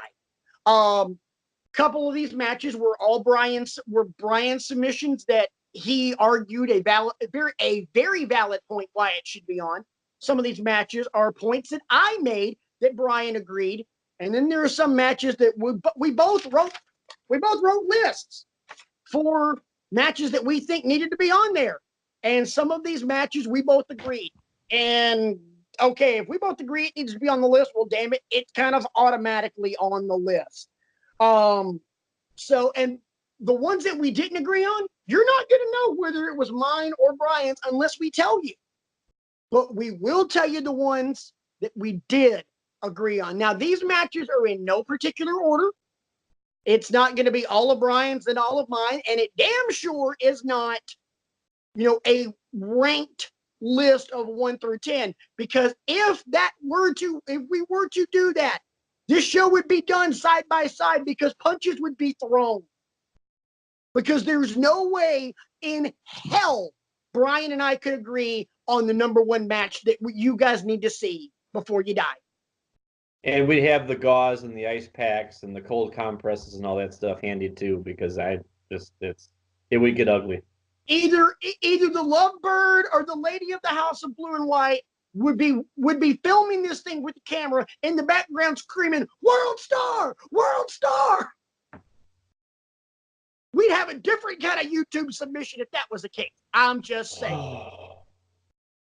Couple of these matches were all Brian's submissions that he argued a very valid point why it should be on. Some of these matches are points that I made that Brian agreed, and then there are some matches that we both wrote lists for matches that we think needed to be on there, and some of these matches we both agreed. And okay, if we both agree it needs to be on the list, well, damn it, it's kind of automatically on the list. So, and the ones that we didn't agree on, you're not going to know whether it was mine or Brian's unless we tell you. But we will tell you the ones that we did agree on. Now, these matches are in no particular order. It's not going to be all of Brian's and all of mine, and it damn sure is not, a ranked list of 1 through 10. Because if we were to do that, this show would be done side by side because punches would be thrown. Because there's no way in hell Brian and I could agree on the number one match that you guys need to see before you die. And we have the gauze and the ice packs and the cold compresses and all that stuff handy too, because it would get ugly. Either the Lovebird or the Lady of the House of Blue and White would be filming this thing with the camera in the background screaming, "World Star! World Star!" We'd have a different kind of YouTube submission if that was the case. I'm just saying.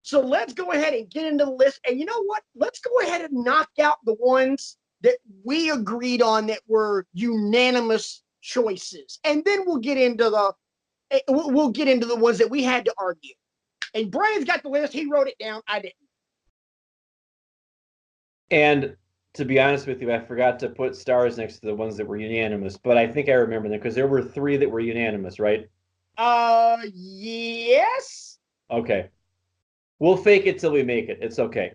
So let's go ahead and get into the list. And you know what? Let's go ahead and knock out the ones that we agreed on that were unanimous choices. And then we'll get into the ones that we had to argue. And Brian's got the list. He wrote it down. I didn't. And to be honest with you, I forgot to put stars next to the ones that were unanimous, but I think I remember them because there were 3 that were unanimous, right? Yes. Okay. We'll fake it till we make it. It's okay.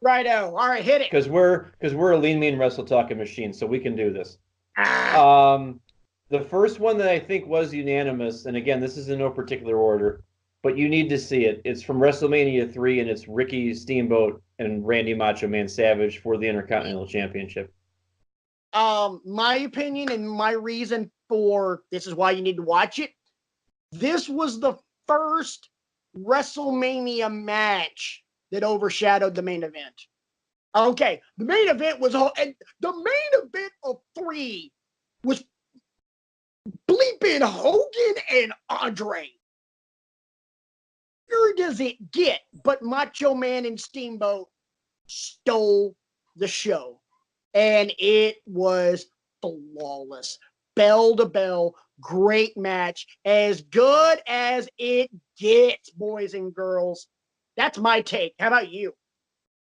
Righto. All right, hit it. Because we're a lean, mean, wrestle talking machine, so we can do this. The first one that I think was unanimous, and again, this is in no particular order, but you need to see it. It's from WrestleMania 3, and it's Ricky Steamboat and Randy Macho Man Savage for the Intercontinental Championship. My opinion and my reason for this is why you need to watch it. This was the first WrestleMania match that overshadowed the main event. Okay, the main event was and the main event of 3 was bleeping Hogan and Andre. Where does it get? But Macho Man and Steamboat stole the show, and it was flawless, bell to bell, Great match. As good as it gets, boys and girls. That's my take. How about you?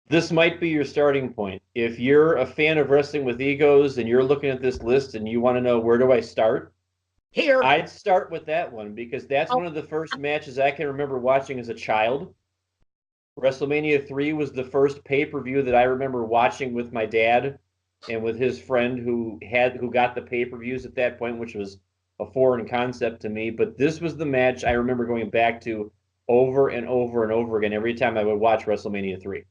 This might be your starting point. If you're a fan of Wrestling with Egos and you're looking at this list and you want to know where do I start, Here. I'd start with that one because that's one of the first matches I can remember watching as a child. WrestleMania 3 was the first pay-per-view that I remember watching with my dad and with his friend who got the pay-per-views at that point, which was a foreign concept to me. But this was the match I remember going back to over and over and over again every time I would watch WrestleMania 3.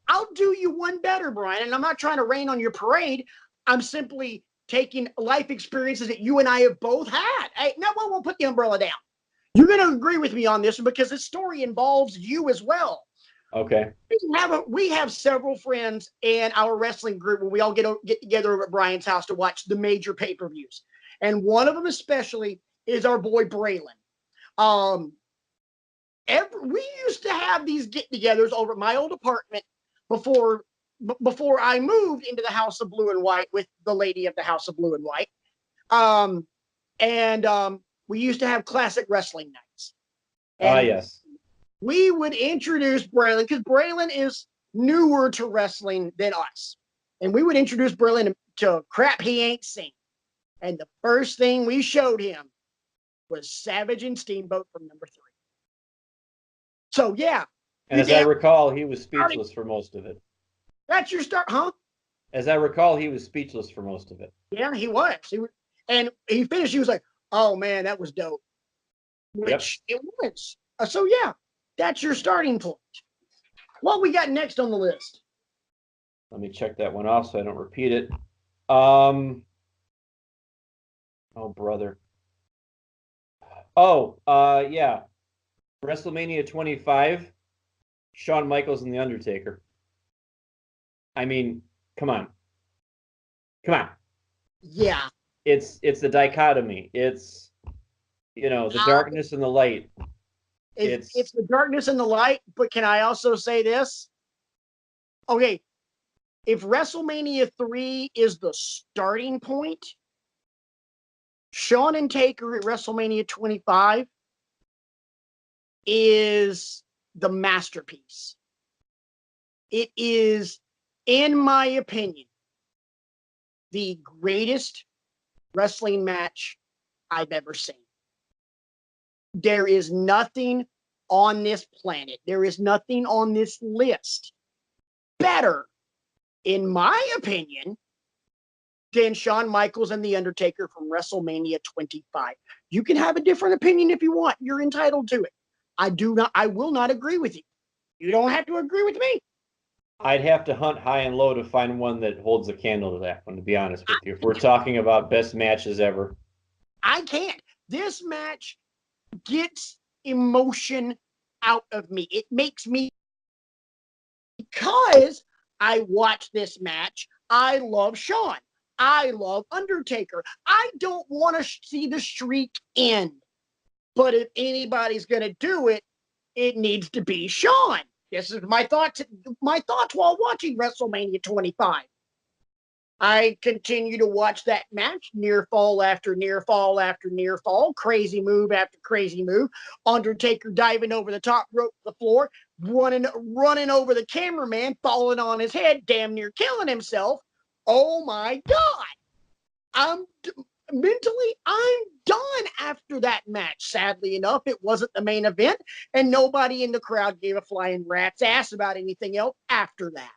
I'll do you one better, Brian, and I'm not trying to rain on your parade. I'm simply taking life experiences that you and I have both had. Hey, no, we'll put the umbrella down. You're going to agree with me on this because this story involves you as well. Okay. We have several friends in our wrestling group when we all get together over at Brian's house to watch the major pay-per-views. And one of them especially is our boy Braylon. We used to have these get-togethers over at my old apartment before I moved into the House of Blue and White with the lady of the House of Blue and White. We used to have classic wrestling nights. And yes. we would introduce Braylon because Braylon is newer to wrestling than us. And we would introduce Braylon to crap he ain't seen. And the first thing we showed him was Savage and Steamboat from number 3. So, yeah. And as I recall, he was speechless for most of it. That's your start, huh? As I recall, he was speechless for most of it. Yeah, he was. And he finished, he was like, oh, man, that was dope. Which it was. So, yeah, that's your starting point. What we got next on the list? Let me check that one off so I don't repeat it. Oh, brother. Yeah. WrestleMania 25, Shawn Michaels and The Undertaker. I mean, come on. Yeah. It's the dichotomy. It's, the darkness and the light. It's the darkness and the light, but can I also say this? Okay, if WrestleMania 3 is the starting point, Shawn and Taker at WrestleMania 25 is the masterpiece. It is, in my opinion, the greatest wrestling match I've ever seen. There is nothing on this planet, there is nothing on this list better, in my opinion, than Shawn Michaels and The Undertaker from WrestleMania 25. You can have a different opinion if you want. You're entitled to it. I will not agree with you. You don't have to agree with me. I'd have to hunt high and low to find one that holds a candle to that one, to be honest with you. If we're talking about best matches ever. I can't. This match gets emotion out of me. It makes me, because I watch this match, I love Shawn. I love Undertaker. I don't want to see the streak end. But if anybody's going to do it, it needs to be Shawn. This is my thoughts while watching WrestleMania 25. I continue to watch that match, near fall after near fall after near fall, crazy move after crazy move. Undertaker diving over the top rope to the floor, running over the cameraman, falling on his head, damn near killing himself. Oh my God. Mentally, I'm done after that match. Sadly enough, it wasn't the main event, and nobody in the crowd gave a flying rat's ass about anything else after that.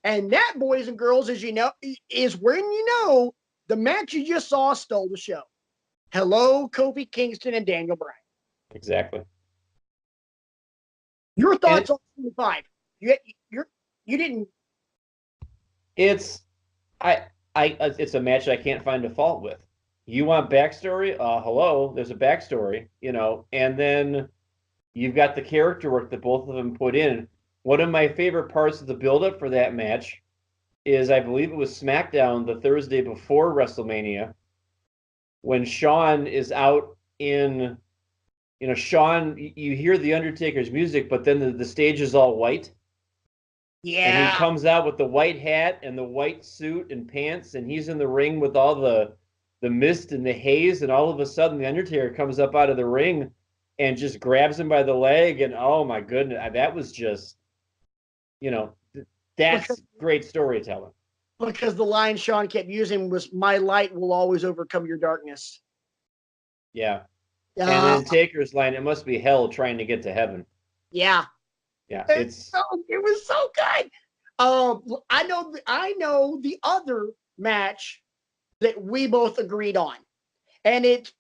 And that, boys and girls, as you know, is when you know the match you just saw stole the show. Hello, Kofi Kingston and Daniel Bryan. Exactly. Your thoughts on 25? You didn't. It's a match I can't find a fault with. You want backstory? Hello, there's a backstory, and then you've got the character work that both of them put in. One of my favorite parts of the build-up for that match is, I believe it was SmackDown the Thursday before WrestleMania, when Shawn is out in, Shawn, you hear the Undertaker's music, but then the stage is all white. Yeah. And he comes out with the white hat and the white suit and pants, and he's in the ring with all the the mist and the haze, and all of a sudden the Undertaker comes up out of the ring and just grabs him by the leg, and oh my goodness, that was just, you know, because that's great storytelling. because the line Sean kept using was "My light will always overcome your darkness." Yeah. And Uh, then Taker's line, it must be hell trying to get to heaven. yeah, Yeah, it's it's so, it was so good. I know the other match that we both agreed on, and it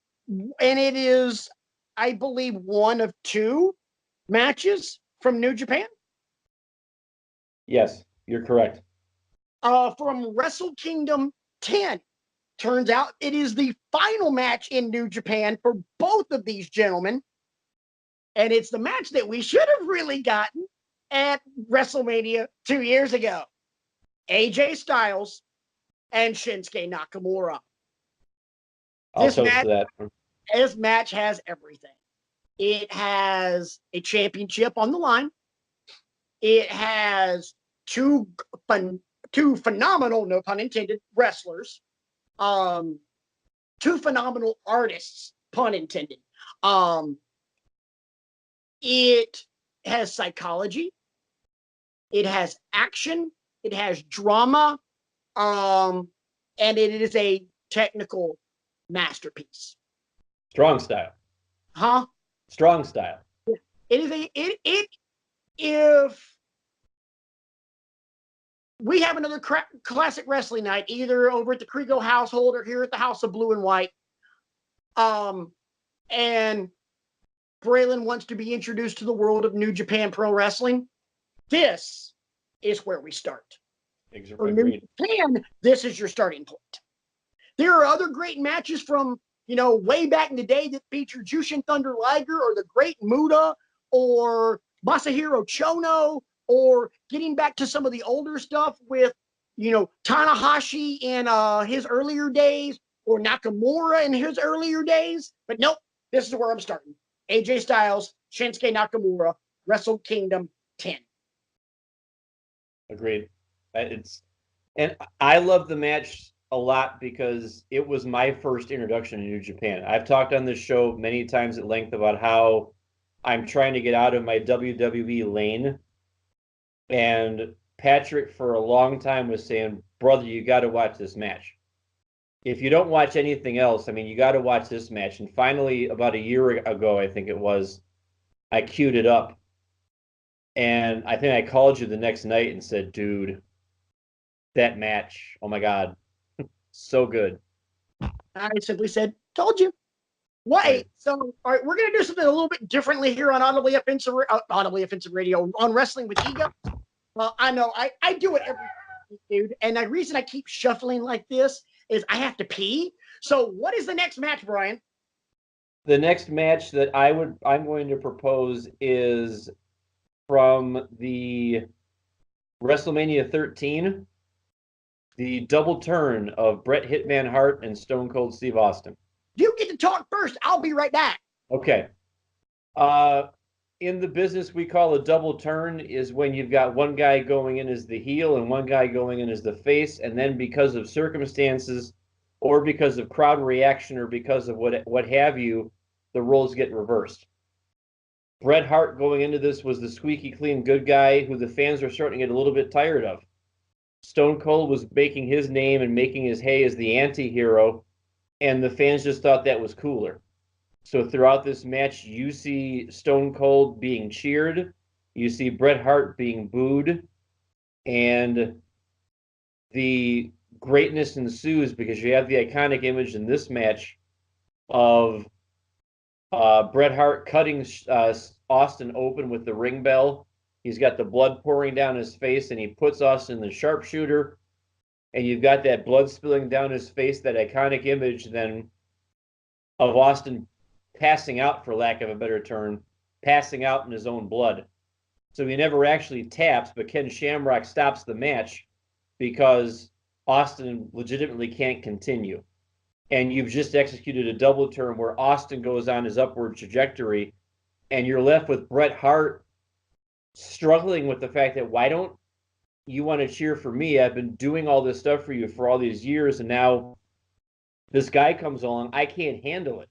is, I believe, one of two matches from New Japan. yes, you're correct. From Wrestle Kingdom 10. Turns out it is the final match in New Japan for both of these gentlemen. And it's the match that we should have really gotten at WrestleMania 2 years ago. AJ Styles and Shinsuke I'll Nakamura. toast to that. This match has everything. It has a championship on the line. It has two two phenomenal, no pun intended, wrestlers. Um, Two phenomenal artists, pun intended. Um, it has psychology. It has action. It has drama. Um, and it is a technical masterpiece. Strong style. Huh? Strong style. It is a it if we have another classic wrestling night, either over at the Kriego household or here at the House of Blue and White, and Braylon wants to be introduced to the world of New Japan Pro Wrestling, this is where we start. For New Japan, this is your starting point. There are other great matches from, way back in the day that feature Jushin Thunder Liger or the Great Muta or Masahiro Chono, or getting back to some of the older stuff with, Tanahashi in his earlier days, or Nakamura in his earlier days. But nope, this is where I'm starting. AJ Styles, Shinsuke Nakamura, Wrestle Kingdom 10. Agreed. And I love the match a lot because it was my first introduction to New Japan. I've talked on this show many times at length about how I'm trying to get out of my WWE lane. And Patrick, for a long time, was saying, brother, you got to watch this match. If you don't watch anything else, I mean, you got to watch this match. And finally, about a year ago, I think it was, I queued it up. And I think I called you the next night and said, dude, that match, oh my God, so good. I simply said, told you. Wait, Right. so all right, we're gonna do something a little bit differently here on Audibly Offensive Radio on Wrestling with Ego. I know I do it every week, dude, and the reason I keep shuffling like this is I have to pee. So, what is the next match, Brian? The next match that I'm going to propose is from the WrestleMania 13, the double turn of Bret Hitman Hart and Stone Cold Steve Austin. You get to talk first. I'll be right back. Okay. In the business we call a double turn is when you've got one guy going in as the heel and one guy going in as the face, and then because of circumstances or because of crowd reaction or because of what have you, the roles get reversed. Bret Hart going into this was the squeaky clean good guy who the fans are starting to get a little bit tired of. Stone Cold was making his name and making his hay as the anti-hero, and the fans just thought that was cooler. So throughout this match, you see Stone Cold being cheered, you see Bret Hart being booed, and the greatness ensues because you have the iconic image in this match of Bret Hart cutting Austin open with the ring bell. He's got the blood pouring down his face, and he puts Austin in the sharpshooter, and you've got that blood spilling down his face, that iconic image then of Austin passing out, for lack of a better term, passing out in his own blood. So he never actually taps, but Ken Shamrock stops the match because Austin legitimately can't continue. And you've just executed a double turn where Austin goes on his upward trajectory, and you're left with Bret Hart struggling with the fact that, why don't you want to cheer for me? I've been doing all this stuff for you for all these years, and now This guy comes along, I can't handle it.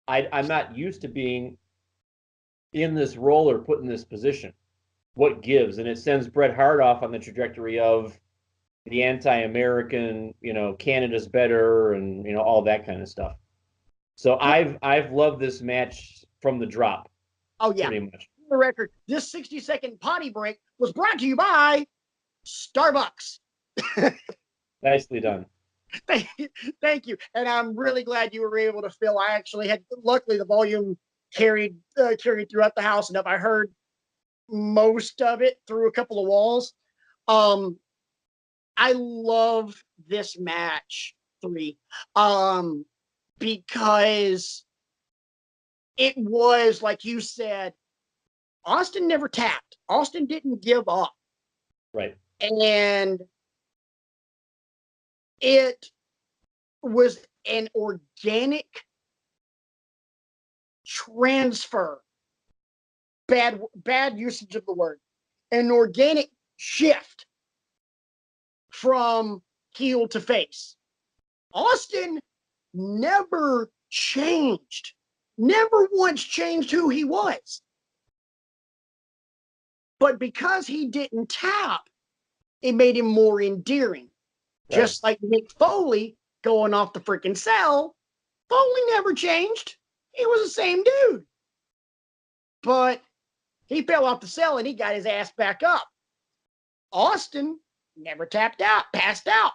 I'm not used to being in this role or put in this position. What gives? And it sends Bret Hart off on the trajectory of the anti-American, Canada's better, and all that kind of stuff. So I've loved this match from the drop, Oh yeah. pretty much. For the record, this 60-second potty break was brought to you by Starbucks. Nicely done. Thank you. And I'm really glad you were able to fill. I actually had, luckily, the volume carried throughout the house enough. I heard most of it through a couple of walls. I love this match 3 because it was, like you said, Austin never tapped. Austin didn't give up. Right. And it was an organic transfer. Bad usage of the word. An organic shift from heel to face. Austin never changed. Never once changed who he was. But because he didn't tap, it made him more endearing. Right. Just like Mick Foley going off the freaking cell, Foley never changed. He was the same dude. But he fell off the cell and he got his ass back up. Austin never tapped out, passed out.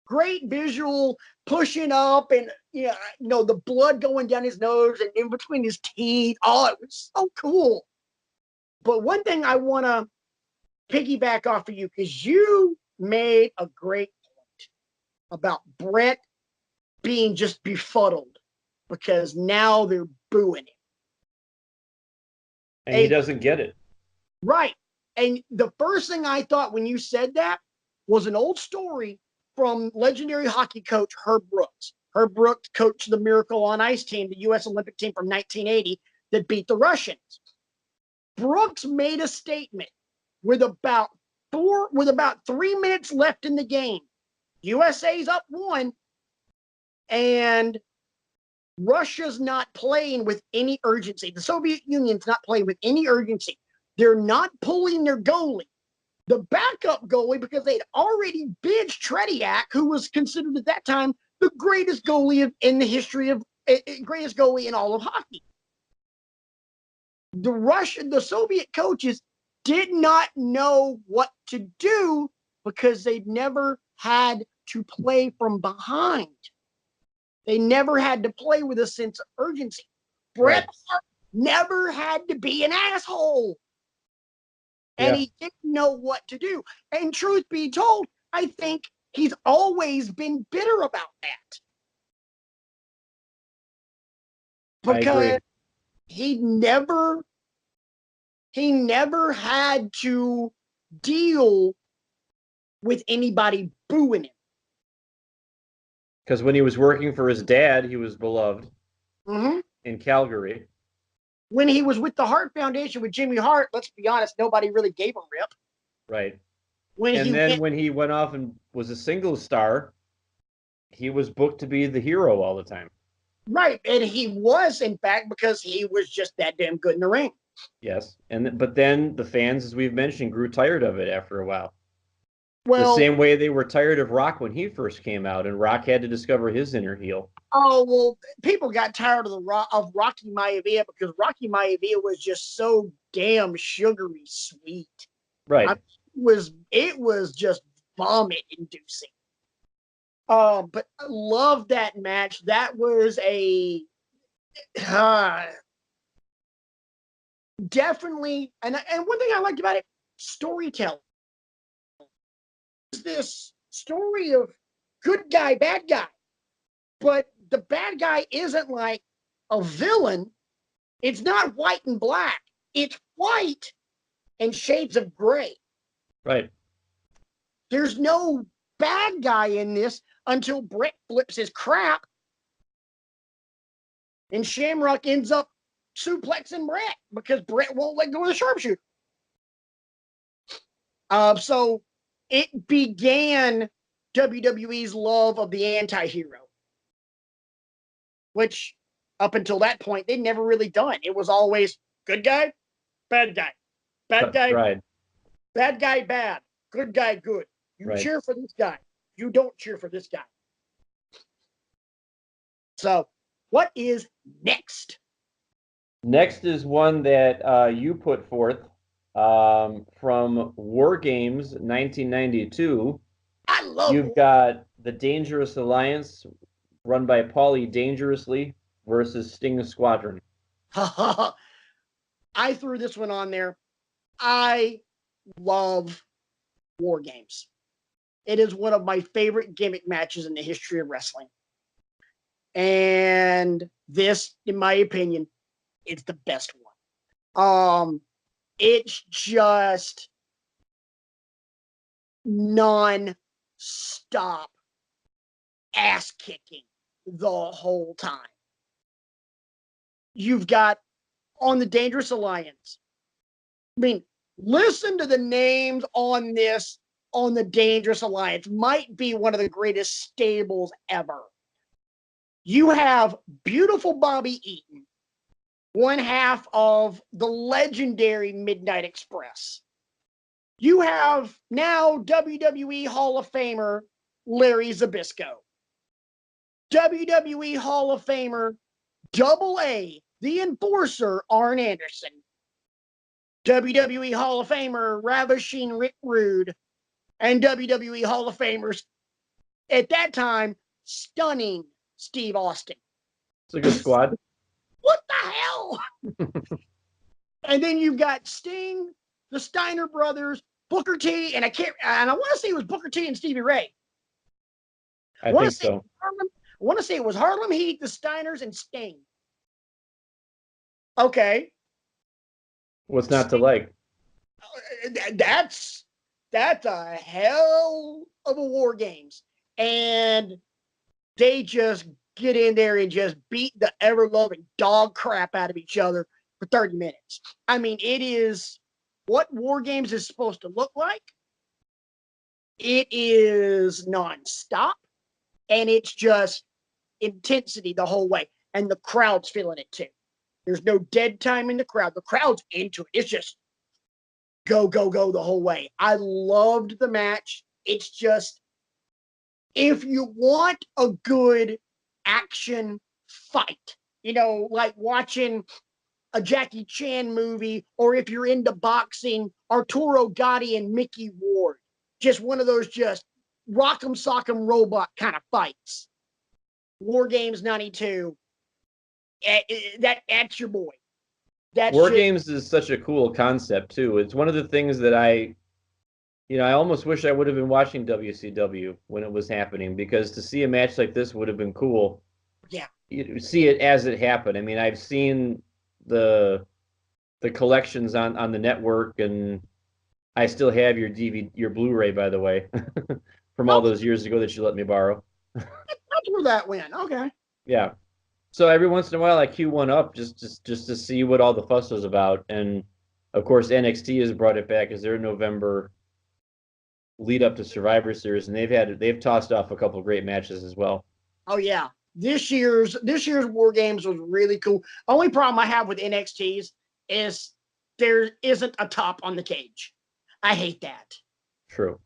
Great visual, pushing up, and the blood going down his nose and in between his teeth. Oh, it was so cool. But one thing I want to piggyback off of you, because you made a great point about Bret being just befuddled because now they're booing him. And he doesn't get it. Right. And the first thing I thought when you said that was an old story from legendary hockey coach Herb Brooks. Herb Brooks coached the Miracle on Ice team, the U.S. Olympic team from 1980 that beat the Russians. Brooks made a statement with about 3 minutes left in the game. USA's up 1, and Russia's not playing with any urgency. The Soviet Union's not playing with any urgency. They're not pulling their goalie. The backup goalie, because they'd already benched Tretiak, who was considered at that time the greatest goalie in the history of greatest goalie in all of hockey. The Soviet coaches did not know what to do because they'd never had to play from behind. They never had to play with a sense of urgency. Bret Hart never had to be an asshole. And he didn't know what to do. And truth be told, I think he's always been bitter about that. Because he never had to deal with anybody booing him. Because when he was working for his dad, he was beloved in Calgary. When he was with the Hart Foundation with Jimmy Hart, let's be honest, nobody really gave a rip. Right. When he went off and was a single star, he was booked to be the hero all the time. Right. And he was, in fact, because he was just that damn good in the ring. Yes. But then the fans, as we've mentioned, grew tired of it after a while. Well, the same way they were tired of Rock when he first came out, and Rock had to discover his inner heel. Oh, well, people got tired of Rocky Maivia because Rocky Maivia was just so damn sugary sweet. Right. It was just vomit inducing. But I love that match. That was a definitely, and one thing I liked about it, storytelling. This story of good guy, bad guy, but the bad guy isn't like a villain. It's not white and black. It's white and shades of gray. Right. There's no bad guy in this until Bret flips his crap and Shamrock ends up suplexing Bret because Bret won't let go of the sharpshooter. So it began WWE's love of the anti-hero. which up until that point they'd never really done. It was always good guy, bad guy, bad guy, Right. bad guy, bad, good guy, good. You Right. cheer for this guy. You don't cheer for this guy. So, what is next? Next is one that you put forth from War Games 1992. I love You've got the Dangerous Alliance run by Paulie Dangerously versus Sting Squadron. I threw this one on there. I love War Games. It is one of my favorite gimmick matches in the history of wrestling. And this, in my opinion, is the best one. It's just non-stop ass kicking the whole time. You've got on the Dangerous Alliance. I mean, listen to the names on this, on the Dangerous Alliance. Might be one of the greatest stables ever. You have beautiful Bobby Eaton, one half of the legendary Midnight Express. You have now WWE Hall of Famer Larry Zbyszko. WWE Hall of Famer Double A, the Enforcer, Arn Anderson. WWE Hall of Famer Ravishing Rick Rude. And WWE Hall of Famers, at that time, stunning Steve Austin. It's a good squad. What the hell? And then you've got Sting, the Steiner brothers, Booker T, and I want to say it was Booker T and Stevie Ray. I think so. I want to say it was Harlem Heat, the Steiners, and Sting. Okay. What's not to like? That's a hell of a War Games. And they just get in there and just beat the ever-loving dog crap out of each other for 30 minutes. I mean, it is what War Games is supposed to look like. It is nonstop, and it's just intensity the whole way. And the crowd's feeling it too. There's no dead time in the crowd. The crowd's into it. It's just go, go, go the whole way. I loved the match. It's just, if you want a good action fight, you know, like watching a Jackie Chan movie, or if you're into boxing, Arturo Gatti and Mickey Ward, just one of those just rock'em sock'em robot kind of fights. War Games 92. That's your boy. War Games is such a cool concept too. It's one of the things that I almost wish I would have been watching WCW when it was happening, because to see a match like this would have been cool. Yeah. You see it as it happened. I mean, I've seen the collections on the network, and I still have your your Blu-ray, by the way, from all those years ago that you let me borrow. That's where that went. Okay. Yeah. So every once in a while I queue one up just to see what all the fuss was about. And of course NXT has brought it back as their November lead up to Survivor Series, and they've tossed off a couple of great matches as well. Oh yeah. This year's War Games was really cool. Only problem I have with NXT's is there isn't a top on the cage. I hate that. True.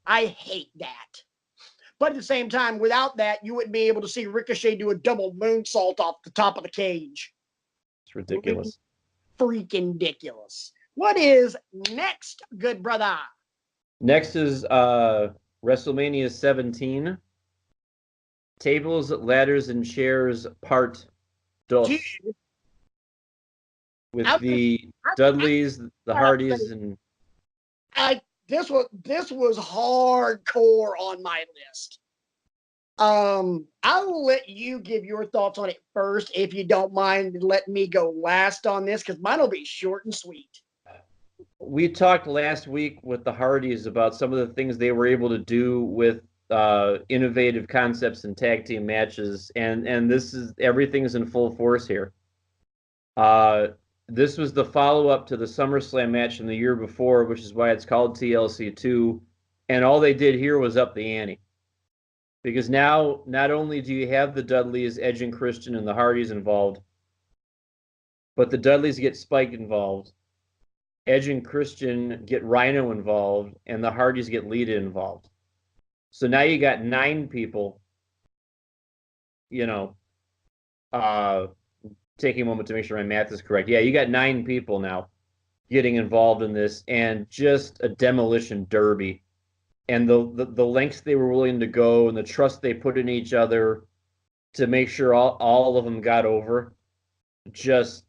I hate that. But at the same time, without that, you wouldn't be able to see Ricochet do a double moonsault off the top of the cage. It's ridiculous. Freaking ridiculous. What is next, good brother? Next is WrestleMania 17. Tables, Ladders, and Chairs Part 2. With the Dudleys, the Hardys, and this was hardcore on my list. I'll let you give your thoughts on it first, if you don't mind, and let me go last on this, because mine will be short and sweet. We talked last week with the Hardys about some of the things they were able to do with innovative concepts and tag team matches, and everything's in full force here. This was the follow-up to the SummerSlam match from the year before, which is why it's called TLC 2, and all they did here was up the ante. because now not only do you have the Dudleys, Edge and Christian, and the Hardys involved, but the Dudleys get Spike involved, Edge and Christian get Rhino involved, and the Hardys get Lita involved. So now you got 9 people, you know, taking a moment to make sure my math is correct. Yeah, you got 9 people now getting involved in this, and just a demolition derby. And the lengths they were willing to go and the trust they put in each other to make sure all of them got over, just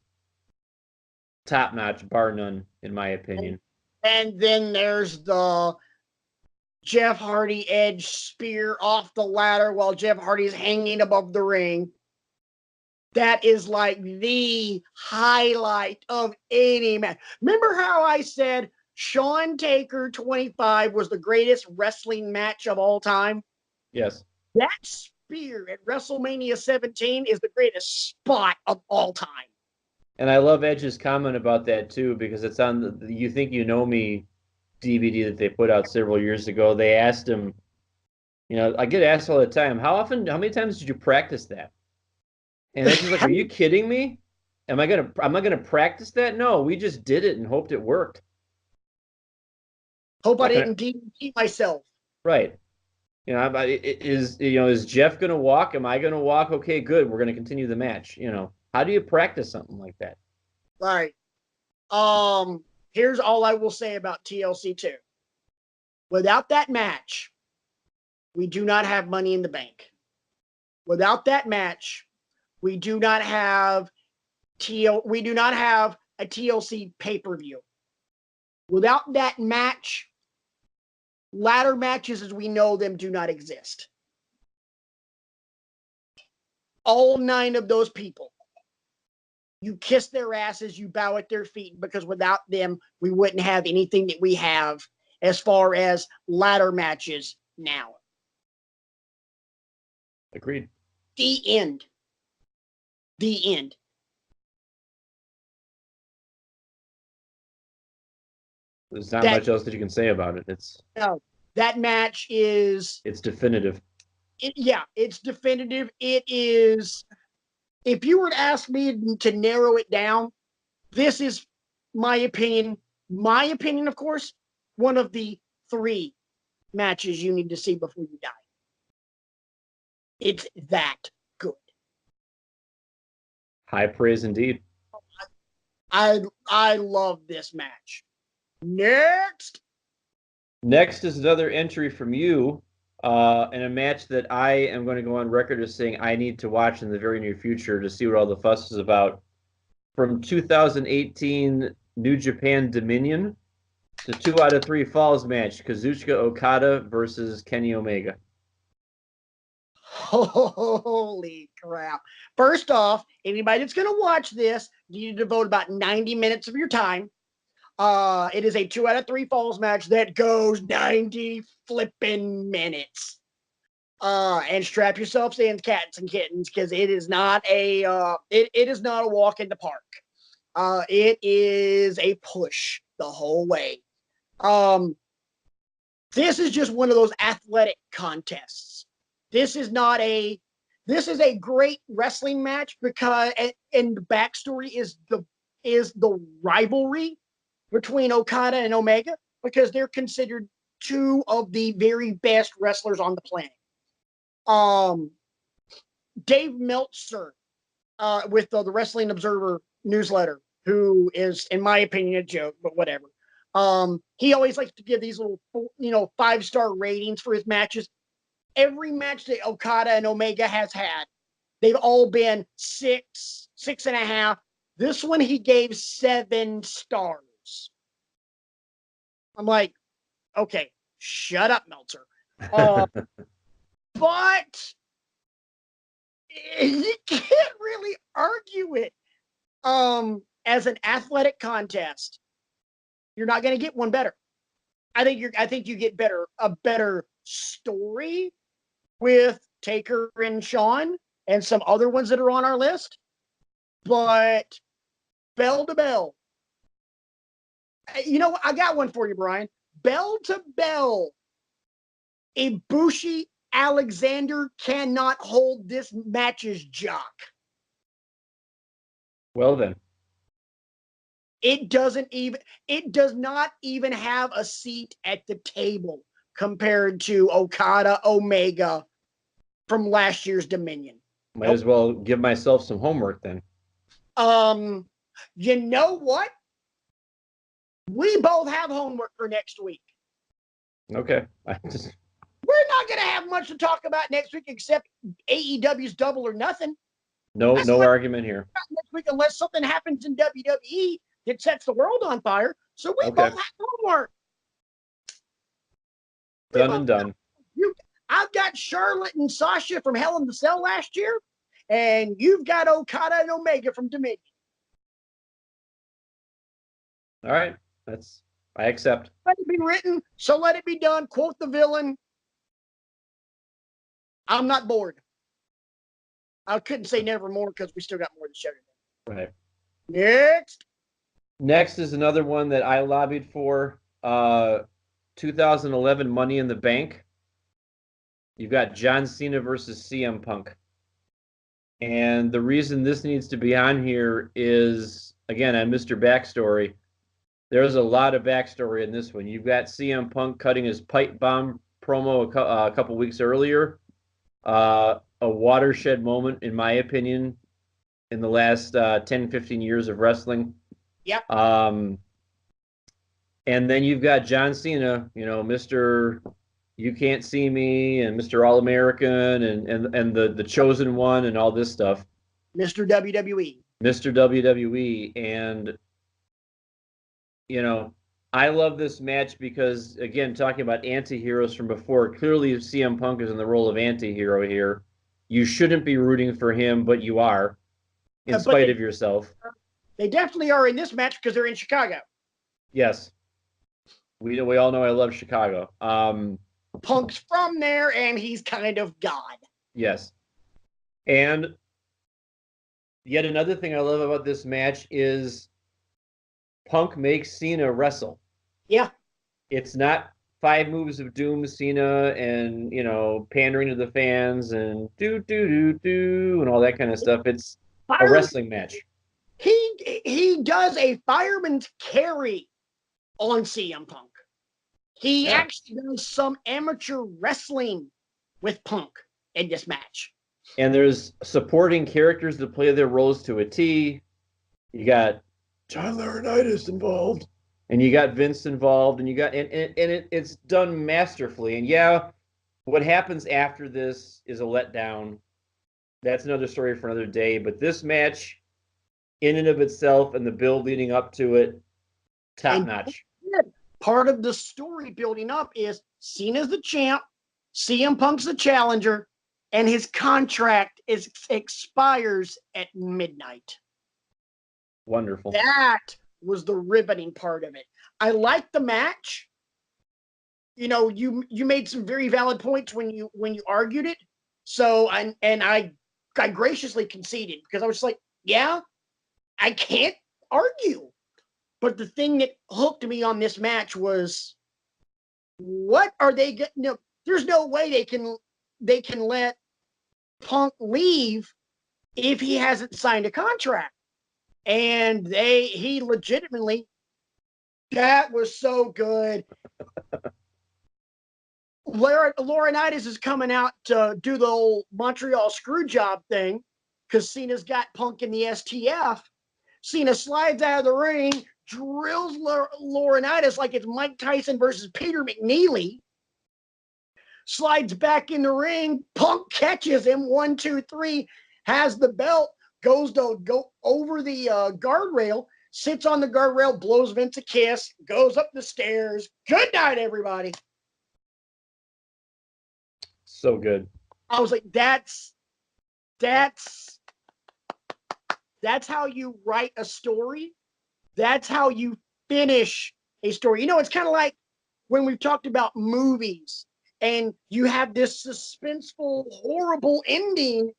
top notch, bar none, in my opinion. And then there's the Jeff Hardy Edge spear off the ladder while Jeff Hardy's hanging above the ring. That is like the highlight of any match. Remember how I said Shawn Taker 25 was the greatest wrestling match of all time? Yes. That spear at WrestleMania 17 is the greatest spot of all time. And I love Edge's comment about that too, because it's on the You Think You Know Me DVD that they put out several years ago. They asked him, I get asked all the time, how many times did you practice that? And Edge is like, are you kidding me? Am I gonna practice that? No, we just did it and hoped it worked. Hope I didn't DDT myself. Right. Is Jeff gonna walk? Am I gonna walk? Okay, good. We're gonna continue the match. How do you practice something like that? All right. Here's all I will say about TLC 2. Without that match, we do not have Money in the Bank. Without that match, we do not have a TLC pay-per-view. Without that match, ladder matches as we know them do not exist. All 9 of those people, you kiss their asses, you bow at their feet, because without them, we wouldn't have anything that we have as far as ladder matches now. Agreed. The end. The end. There's not much else that you can say about it. That match is... It's definitive. It's definitive. It is... If you were to ask me to narrow it down, this is my opinion, of course, one of the 3 matches you need to see before you die. It's that good. High praise indeed. I love this match. Next is another entry from you in a match that I am going to go on record as saying I need to watch in the very near future to see what all the fuss is about. From 2018 New Japan Dominion, the 2 out of 3 falls match, Kazuchika Okada versus Kenny Omega. Holy crap. First off, anybody that's going to watch this, you need to devote about 90 minutes of your time. It is a 2 out of 3 falls match that goes 90 flipping minutes. And strap yourselves in, cats and kittens, because it is not a walk in the park. It is a push the whole way. This is just one of those athletic contests. This is a great wrestling match because, and the backstory is the rivalry between Okada and Omega, because they're considered 2 of the very best wrestlers on the planet. Dave Meltzer, with the Wrestling Observer newsletter, who is, in my opinion, a joke, but whatever. He always likes to give these little, 5-star ratings for his matches. Every match that Okada and Omega has had, they've all been 6, 6.5. This one he gave 7 stars. I'm like, okay, shut up, Meltzer. But you can't really argue it. As an athletic contest, you're not going to get one better. I think you get a better story with Taker and Shawn and some other ones that are on our list. But bell to bell, I got one for you, Brian. Bell to bell, Ibushi Alexander cannot hold this match's jock. Well then. It does not even have a seat at the table compared to Okada Omega from last year's Dominion. Might as well give myself some homework then. You know what? We both have homework for next week. Okay. We're not going to have much to talk about next week except AEW's Double or Nothing. No argument here. Next week, unless something happens in WWE that sets the world on fire. So we both have homework. Done and done. I've got Charlotte and Sasha from Hell in the Cell last year, and you've got Okada and Omega from Dominion. All right. I accept. Let it be written, so let it be done. Quote the villain. I'm not bored. I couldn't say never more because we still got more to show today. Right. Next is another one that I lobbied for. 2011 Money in the Bank. You've got John Cena versus CM Punk. And the reason this needs to be on here is, again, on Mr. Backstory, there's a lot of backstory in this one. You've got CM Punk cutting his pipe bomb promo a couple weeks earlier. A watershed moment, in my opinion, in the last 10, 15 years of wrestling. Yep. And then you've got John Cena, Mr. You Can't See Me and Mr. All-American and the Chosen One and all this stuff. Mr. WWE. Mr. WWE. And, I love this match because, again, talking about anti-heroes from before, clearly CM Punk is in the role of anti-hero here. You shouldn't be rooting for him, but you are, in spite of yourself. They definitely are in this match because they're in Chicago. Yes. We all know I love Chicago. Punk's from there, and he's kind of God. Yes. And yet another thing I love about this match is Punk makes Cena wrestle. Yeah. It's not 5 moves of doom Cena and, pandering to the fans and do and all that kind of stuff. It's a wrestling match. He does a fireman's carry on CM Punk. He actually does some amateur wrestling with Punk in this match. And there's supporting characters that play their roles to a T. You got John Laurinaitis involved, and you got Vince involved, and you got it's done masterfully. And what happens after this is a letdown. That's another story for another day. But this match, in and of itself, and the build leading up to it, top notch. Part of the story building up is Cena's the champ, CM Punk's the challenger, and his contract expires at midnight. Wonderful. That was the riveting part of it. I liked the match. You made some very valid points when you argued it. So I graciously conceded because I was like, yeah, I can't argue. But the thing that hooked me on this match was, what are they getting? There's no way they can let Punk leave if he hasn't signed a contract. And he legitimately, that was so good. Laurinaitis is coming out to do the old Montreal screw job thing because Cena's got Punk in the STF. Cena slides out of the ring, drills Laurinaitis like it's Mike Tyson versus Peter McNeely. Slides back in the ring. Punk catches him. 1, 2, 3. Has the belt. Goes to go over the guardrail. Sits on the guardrail. Blows Vince a kiss. Goes up the stairs. Good night, everybody. So good. I was like, that's how you write a story. That's how you finish a story. It's kind of like when we've talked about movies and you have this suspenseful, horrible ending,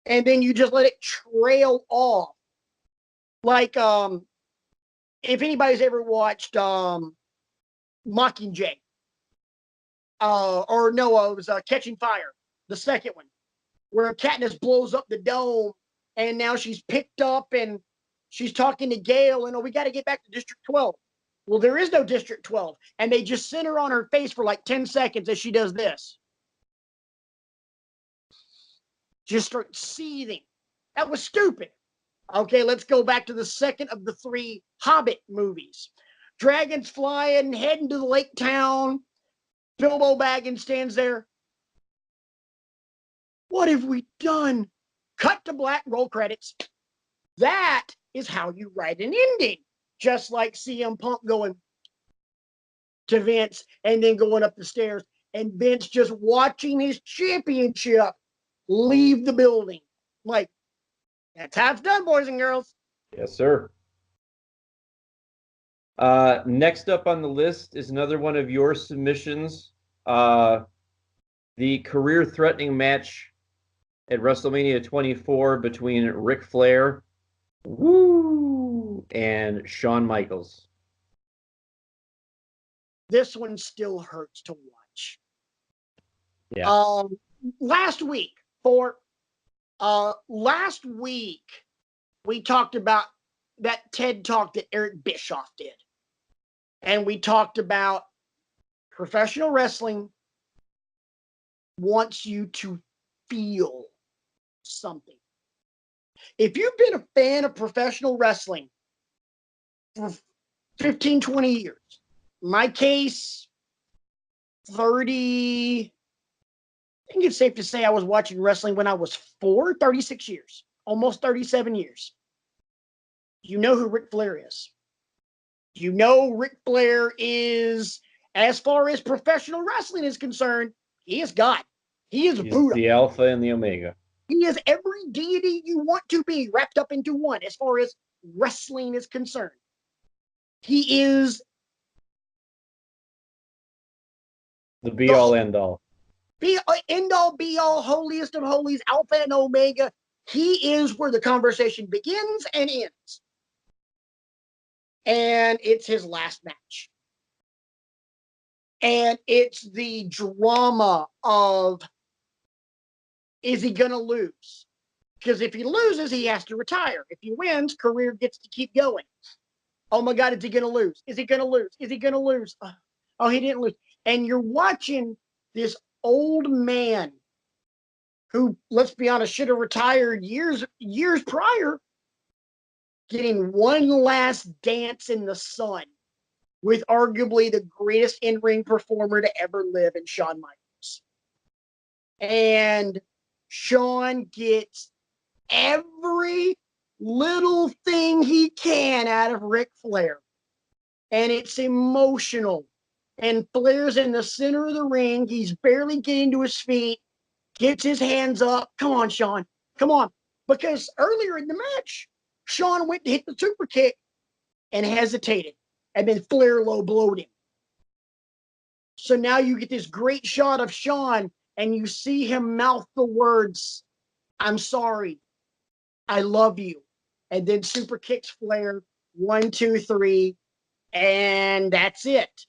and then you just let it trail off. Like, if anybody's ever watched Mockingjay, or no, it was Catching Fire, the second one, where Katniss blows up the dome, and now she's picked up and she's talking to Gale, and we got to get back to District 12. Well, there is no District 12, and they just center on her face for like 10 seconds as she does this. Just start seething. That was stupid. Okay, let's go back to the second of the 3 Hobbit movies. Dragons flying, heading to the lake town. Bilbo Baggins stands there. What have we done? Cut to black, roll credits. That is how you write an ending. Just like CM Punk going to Vince and then going up the stairs, and Vince just watching his championship leave the building. Like, that's how it's done, boys and girls. Yes, sir. Next up on the list is another one of your submissions. The career-threatening match at WrestleMania 24 between Ric Flair, and Shawn Michaels. This one still hurts to watch. Yeah. Last week we talked about that TED Talk that Eric Bischoff did. And we talked about professional wrestling wants you to feel something. If you've been a fan of professional wrestling for 15, 20 years, in my case, 30, I think it's safe to say I was watching wrestling when I was 36 years, almost 37 years. You know who Ric Flair is. You know Ric Flair is, as far as professional wrestling is concerned, he is God. He is Buddha. The Alpha and the Omega. He is every deity you want to be wrapped up into one as far as wrestling is concerned. He is the be-all, end-all. End-all, be-all, holiest of holies, Alpha and Omega. He is where the conversation begins and ends. And it's his last match. And it's the drama of, is he going to lose? Because if he loses, he has to retire. If he wins, career gets to keep going. Oh my God, is he going to lose? Is he going to lose? Is he going to lose? Oh, he didn't lose. And you're watching this old man who, let's be honest, should have retired years prior, getting one last dance in the sun with arguably the greatest in-ring performer to ever live in Shawn Michaels. And Shawn gets every little thing he can out of Ric Flair. And it's emotional. And Flair's in the center of the ring. He's barely getting to his feet, gets his hands up. Come on, Shawn. Come on. Because earlier in the match, Shawn went to hit the super kick and hesitated. And then Flair low blowed him. So now you get this great shot of Shawn and you see him mouth the words, "I'm sorry. I love you." And then super kicks Flair. 1, 2, 3. And that's it.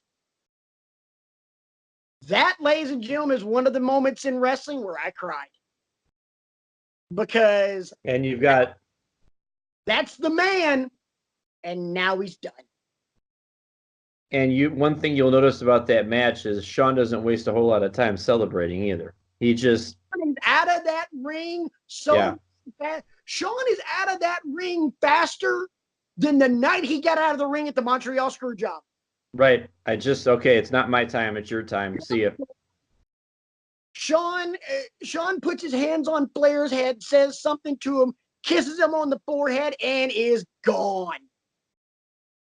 That, ladies and gentlemen, is one of the moments in wrestling where I cried. Because and you've got that's the man, and now he's done. And one thing you'll notice about that match is Shawn doesn't waste a whole lot of time celebrating either. He just out of that ring fast. Shawn is out of that ring faster than the night he got out of the ring at the Montreal Screwjob. Right. It's not my time, it's your time. See ya. Shawn puts his hands on Flair's head, says something to him, kisses him on the forehead, and is gone.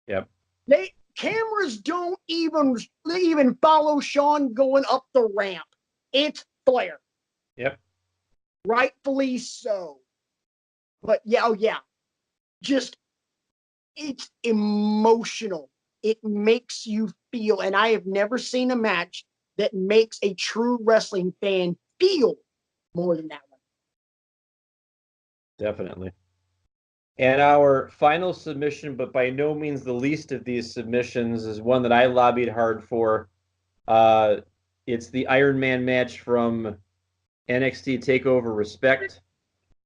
Yep. Cameras don't even follow Shawn going up the ramp. It's Flair. Yep. Rightfully so. But yeah. Just, it's emotional. It makes you feel, and I have never seen a match that makes a true wrestling fan feel more than that one. Definitely. And our final submission, but by no means the least of these submissions, is one that I lobbied hard for. It's the Iron Man match from NXT Takeover Respect.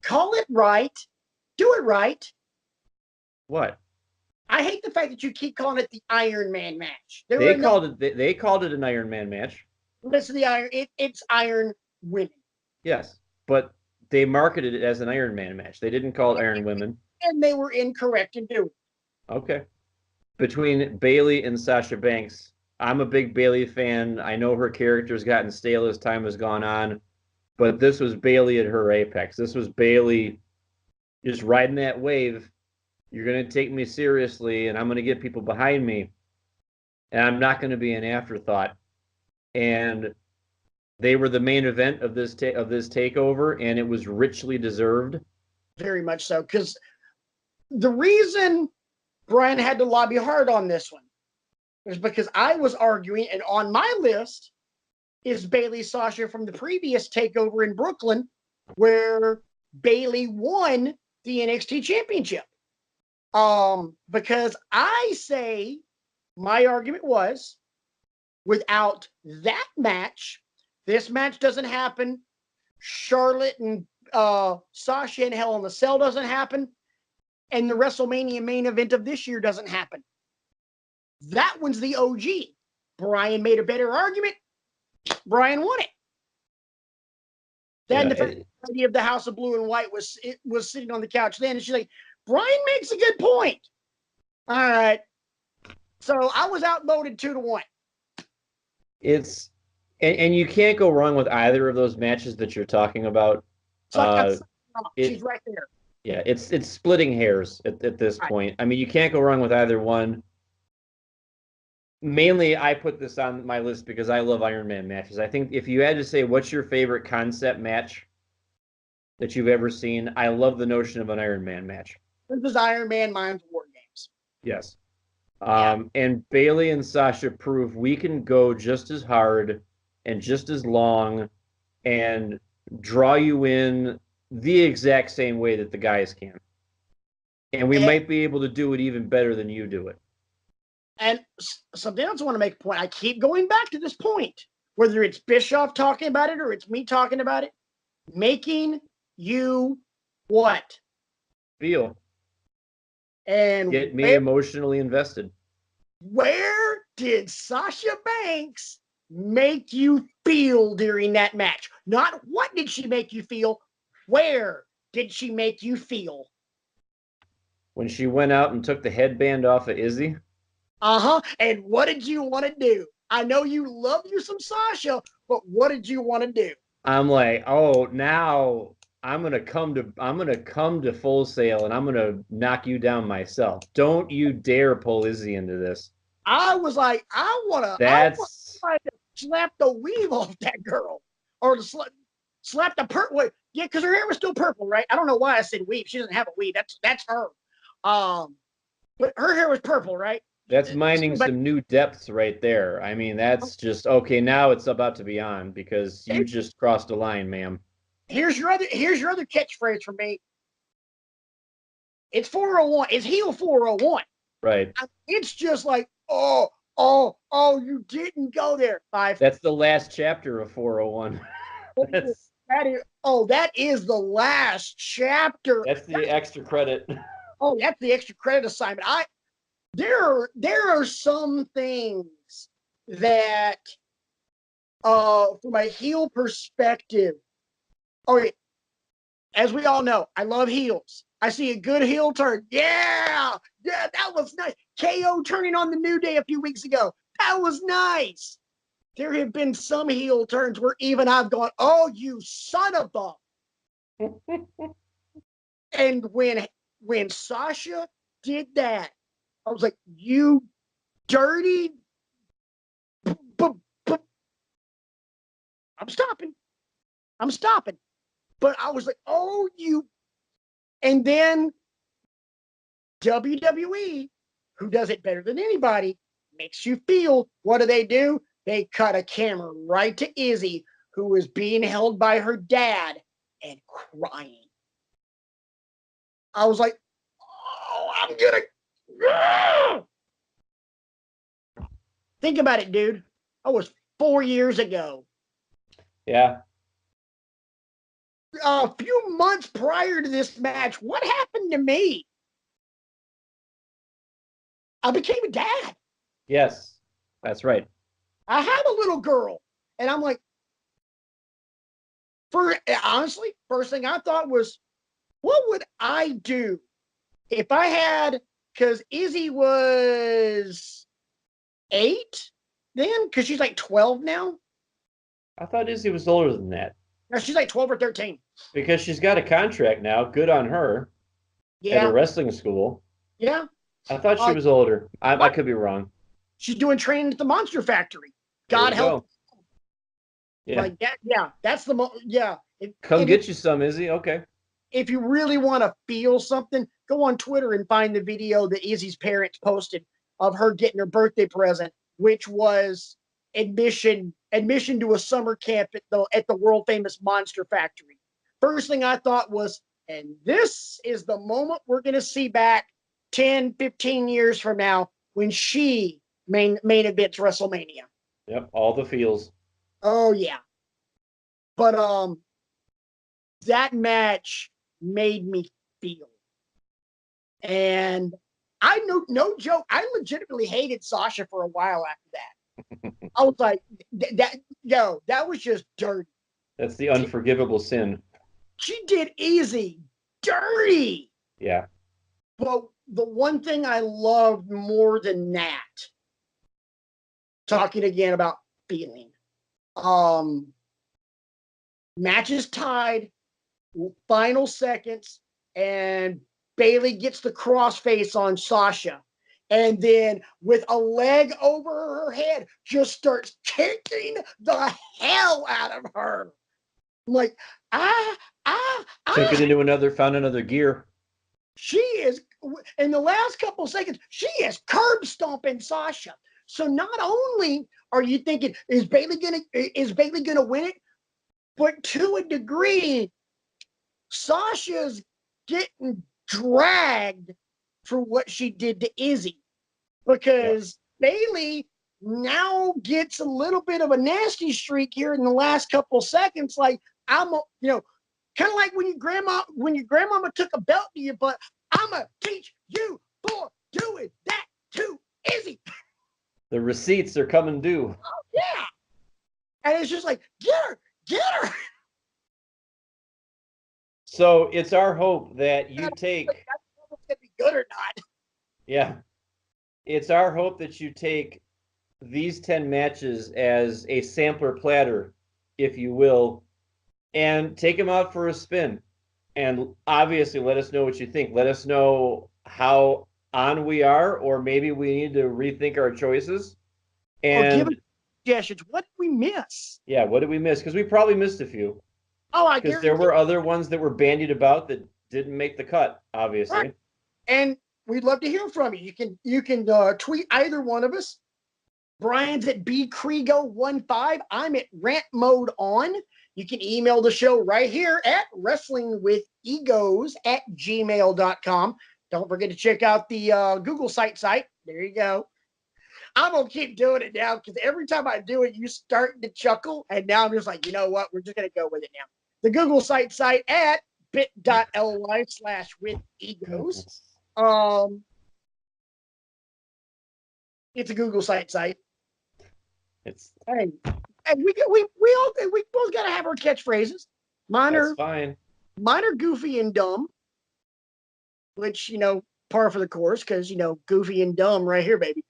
Call it right. Do it right. What? I hate the fact that you keep calling it the Iron Man match. They called it an Iron Man match. Listen, the Iron. It's Iron Women. Yes, but they marketed it as an Iron Man match. They didn't call it Iron Women. And they were incorrect in doing it. Okay. Between Bayley and Sasha Banks, I'm a big Bayley fan. I know her character's gotten stale as time has gone on, but this was Bayley at her apex. This was Bayley just riding that wave. You're going to take me seriously, and I'm going to get people behind me, and I'm not going to be an afterthought. And they were the main event of this takeover, and it was richly deserved. Very much so, because the reason Brian had to lobby hard on this one is because I was arguing, and on my list is Bayley Sasha from the previous takeover in Brooklyn, where Bayley won the NXT Championship. Because I say my argument was without that match, this match doesn't happen. Charlotte and Sasha in Hell in the Cell doesn't happen. And the WrestleMania main event of this year doesn't happen. That one's the OG. Brian made a better argument. Brian won it. Then the idea of the House of Blue and White was sitting on the couch then, and she's like, Brian makes a good point. All right. So I was outvoted 2-1. It's and you can't go wrong with either of those matches that you're talking about. She's right there. Yeah, it's splitting hairs at this point. I mean, you can't go wrong with either one. Mainly, I put this on my list because I love Iron Man matches. I think if you had to say what's your favorite concept match that you've ever seen, I love the notion of an Iron Man match. This is Iron Man Minds War Games. Yes. And Bayley and Sasha prove we can go just as hard and just as long and draw you in the exact same way that the guys can. And we might be able to do it even better than you do it. And something else I want to make a point. I keep going back to this point, whether it's Bischoff talking about it or it's me talking about it, making you what? Feel. And get me emotionally invested. Where did Sasha Banks make you feel during that match? Not what did she make you feel? Where did she make you feel? When she went out and took the headband off of Izzy? And what did you want to do? I know you love you some Sasha, but what did you want to do? I'm like, oh, now I'm gonna come to Full Sail and I'm gonna knock you down myself. Don't you dare pull Izzy into this. I was like, I want to slap the weave off that girl, or to slap the purple. Yeah, because her hair was still purple, right? I don't know why I said weave. She doesn't have a weave. That's her. But her hair was purple, right? That's mining some new depths right there. I mean, that's just okay. Now it's about to be on because you just crossed a line, ma'am. Here's your other catchphrase from me. It's 401. It's heel 401. Right. It's just like, oh, you didn't go there. That's the last chapter of 401. That is the last chapter. That's the extra credit. Oh, that's the extra credit assignment. There are some things that, from a heel perspective, as we all know, I love heels. I see a good heel turn. Yeah, that was nice. KO turning on the New Day a few weeks ago. That was nice. There have been some heel turns where even I've gone, oh, you son of a. And when Sasha did that, I was like, you dirty. I'm stopping. But I was like, oh, you. And then WWE, who does it better than anybody, makes you feel. What do? They cut a camera right to Izzy, who is being held by her dad and crying. I was like, oh, I'm gonna. Think about it, dude. I was 4 years ago. Yeah. A few months prior to this match, what happened to me? I became a dad. Yes, that's right. I have a little girl. And I'm like, honestly, first thing I thought was, what would I do if I had, because Izzy was 8 then, because she's like 12 now. I thought Izzy was older than that. No, she's like 12 or 13. Because she's got a contract now. Good on her at a Yeah, wrestling school. yeah. I thought she was older. I What? could be wrong. She's doing training at the Monster Factory. There God you help. go. Yeah. Like that. Yeah, that's the yeah. Come And get you some, Izzy. Okay. if you really want to feel something, go on Twitter and find the video that Izzy's parents posted of her getting her birthday present, which was admission to a summer camp at the world famous Monster Factory. First thing I thought was, and this is the moment we're going to see back 10, 15 years from now when she main events WrestleMania. Yep. All the feels. Oh yeah. But that match made me feel. And I know, no joke, I legitimately hated Sasha for a while after that. I was like, that was just dirty. That's the unforgivable sin. She did Easy dirty. Yeah. But the one thing I loved more than that, talking again about feeling, matches tied, final seconds, and Bailey gets the crossface on Sasha. And then with a leg over her head, just starts kicking the hell out of her. I'm like, Took it into found another gear. She is, in the last couple of seconds, she is curb stomping Sasha. So not only are you thinking, is Bailey gonna win it? But to a degree, Sasha's getting dragged for what she did to Izzy, because Bailey now gets a little bit of a nasty streak here in the last couple of seconds. Like, kind of like when your grandmama took a belt to your butt. I'ma teach you for doing that to Izzy. The receipts are coming due. Oh yeah, and it's just like, get her. So it's our hope that you take. That's gonna be good or not. Yeah, it's our hope that you take these 10 matches as a sampler platter, if you will, and take them out for a spin. And obviously, let us know what you think. Let us know how on we are, or maybe we need to rethink our choices. Or give And us suggestions. What did we miss? yeah, what did we miss? Because we probably missed a few. Oh, I Because guarantee. there were other ones that were bandied about that didn't make the cut, obviously. Right. And we'd love to hear from you. You can tweet either one of us. Brian's at bcrego15. I'm at rant mode on. You can email the show right here at wrestlingwithegos@gmail.com. Don't forget to check out the Google site. There you go. I'm going to keep doing it now because every time I do it, you start to chuckle. And now I'm just like, you know what? We're just going to go with it now. The Google site at bit.ly/withegos. It's a Google site. It's Hey, and we both got to have our catchphrases. That's fine. Mine are goofy and dumb, which par for the course, because goofy and dumb right here, baby.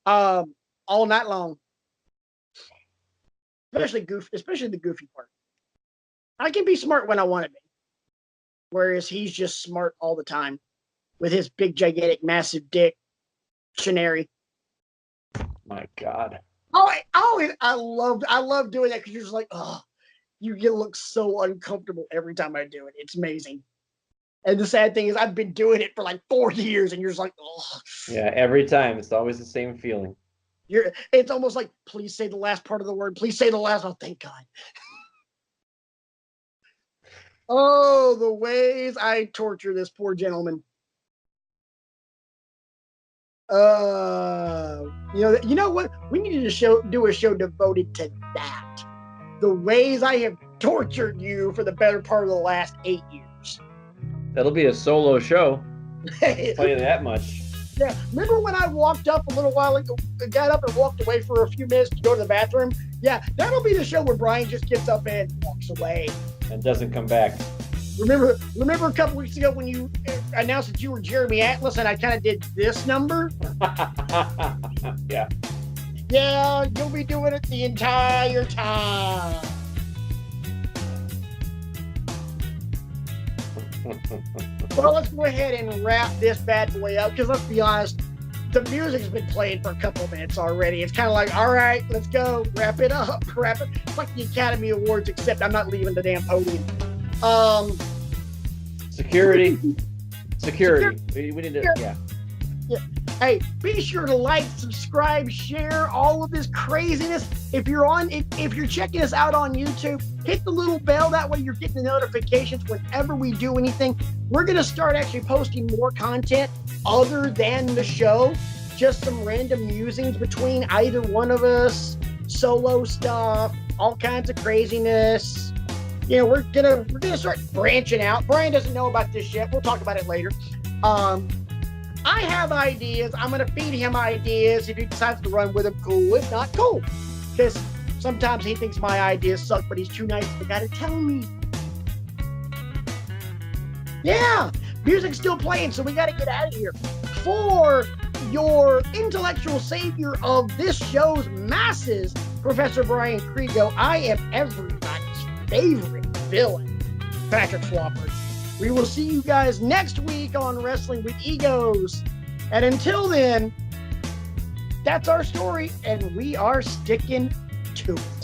All night long, especially the goofy part. I can be smart when I want to be, whereas he's just smart all the time with his big, gigantic, massive dick. Shenary. My God. I love doing that because you're just like, oh, you look so uncomfortable every time I do it. It's amazing. And the sad thing is, I've been doing it for like 4 years, and you're just like, oh. Yeah, every time it's always the same feeling. It's almost like, please say the last part of the word. Please say the last. Oh, thank God. Oh, the ways I torture this poor gentleman. You know what? We need to do a show devoted to that. The ways I have tortured you for the better part of the last 8 years. That'll be a solo show. I'll tell you that much. Yeah, remember when I walked up a little while ago, got up and walked away for a few minutes to go to the bathroom? Yeah, that'll be the show where Brian just gets up and walks away. And doesn't come back. Remember a couple weeks ago when you announced that you were Jeremy Atlas and I kind of did this number? Yeah. Yeah, you'll be doing it the entire time. Well, let's go ahead and wrap this bad boy up because let's be honest, the music's been playing for a couple of minutes already. It's kind of like, all right, let's go, wrap it up, wrap it. It's like the Academy Awards, except I'm not leaving the damn podium. Security. We need to, yeah. Hey, be sure to like, subscribe, share all of this craziness. If you're checking us out on YouTube, hit the little bell. That way you're getting the notifications whenever we do anything. We're going to start actually posting more content other than the show. Just some random musings between either one of us, solo stuff, all kinds of craziness. You know, we're gonna start branching out. Brian doesn't know about this yet. We'll talk about it later. I have ideas. I'm going to feed him ideas. If he decides to run with them, cool. If not, cool. Because sometimes he thinks my ideas suck, but he's too nice to the guy to tell me. Yeah, music's still playing, so we got to get out of here. For your intellectual savior of this show's masses, Professor Brian Kriego, I am everybody's favorite villain, Patrick Swafford. We will see you guys next week on Wrestling with Egos. And until then, that's our story, and we are sticking to it.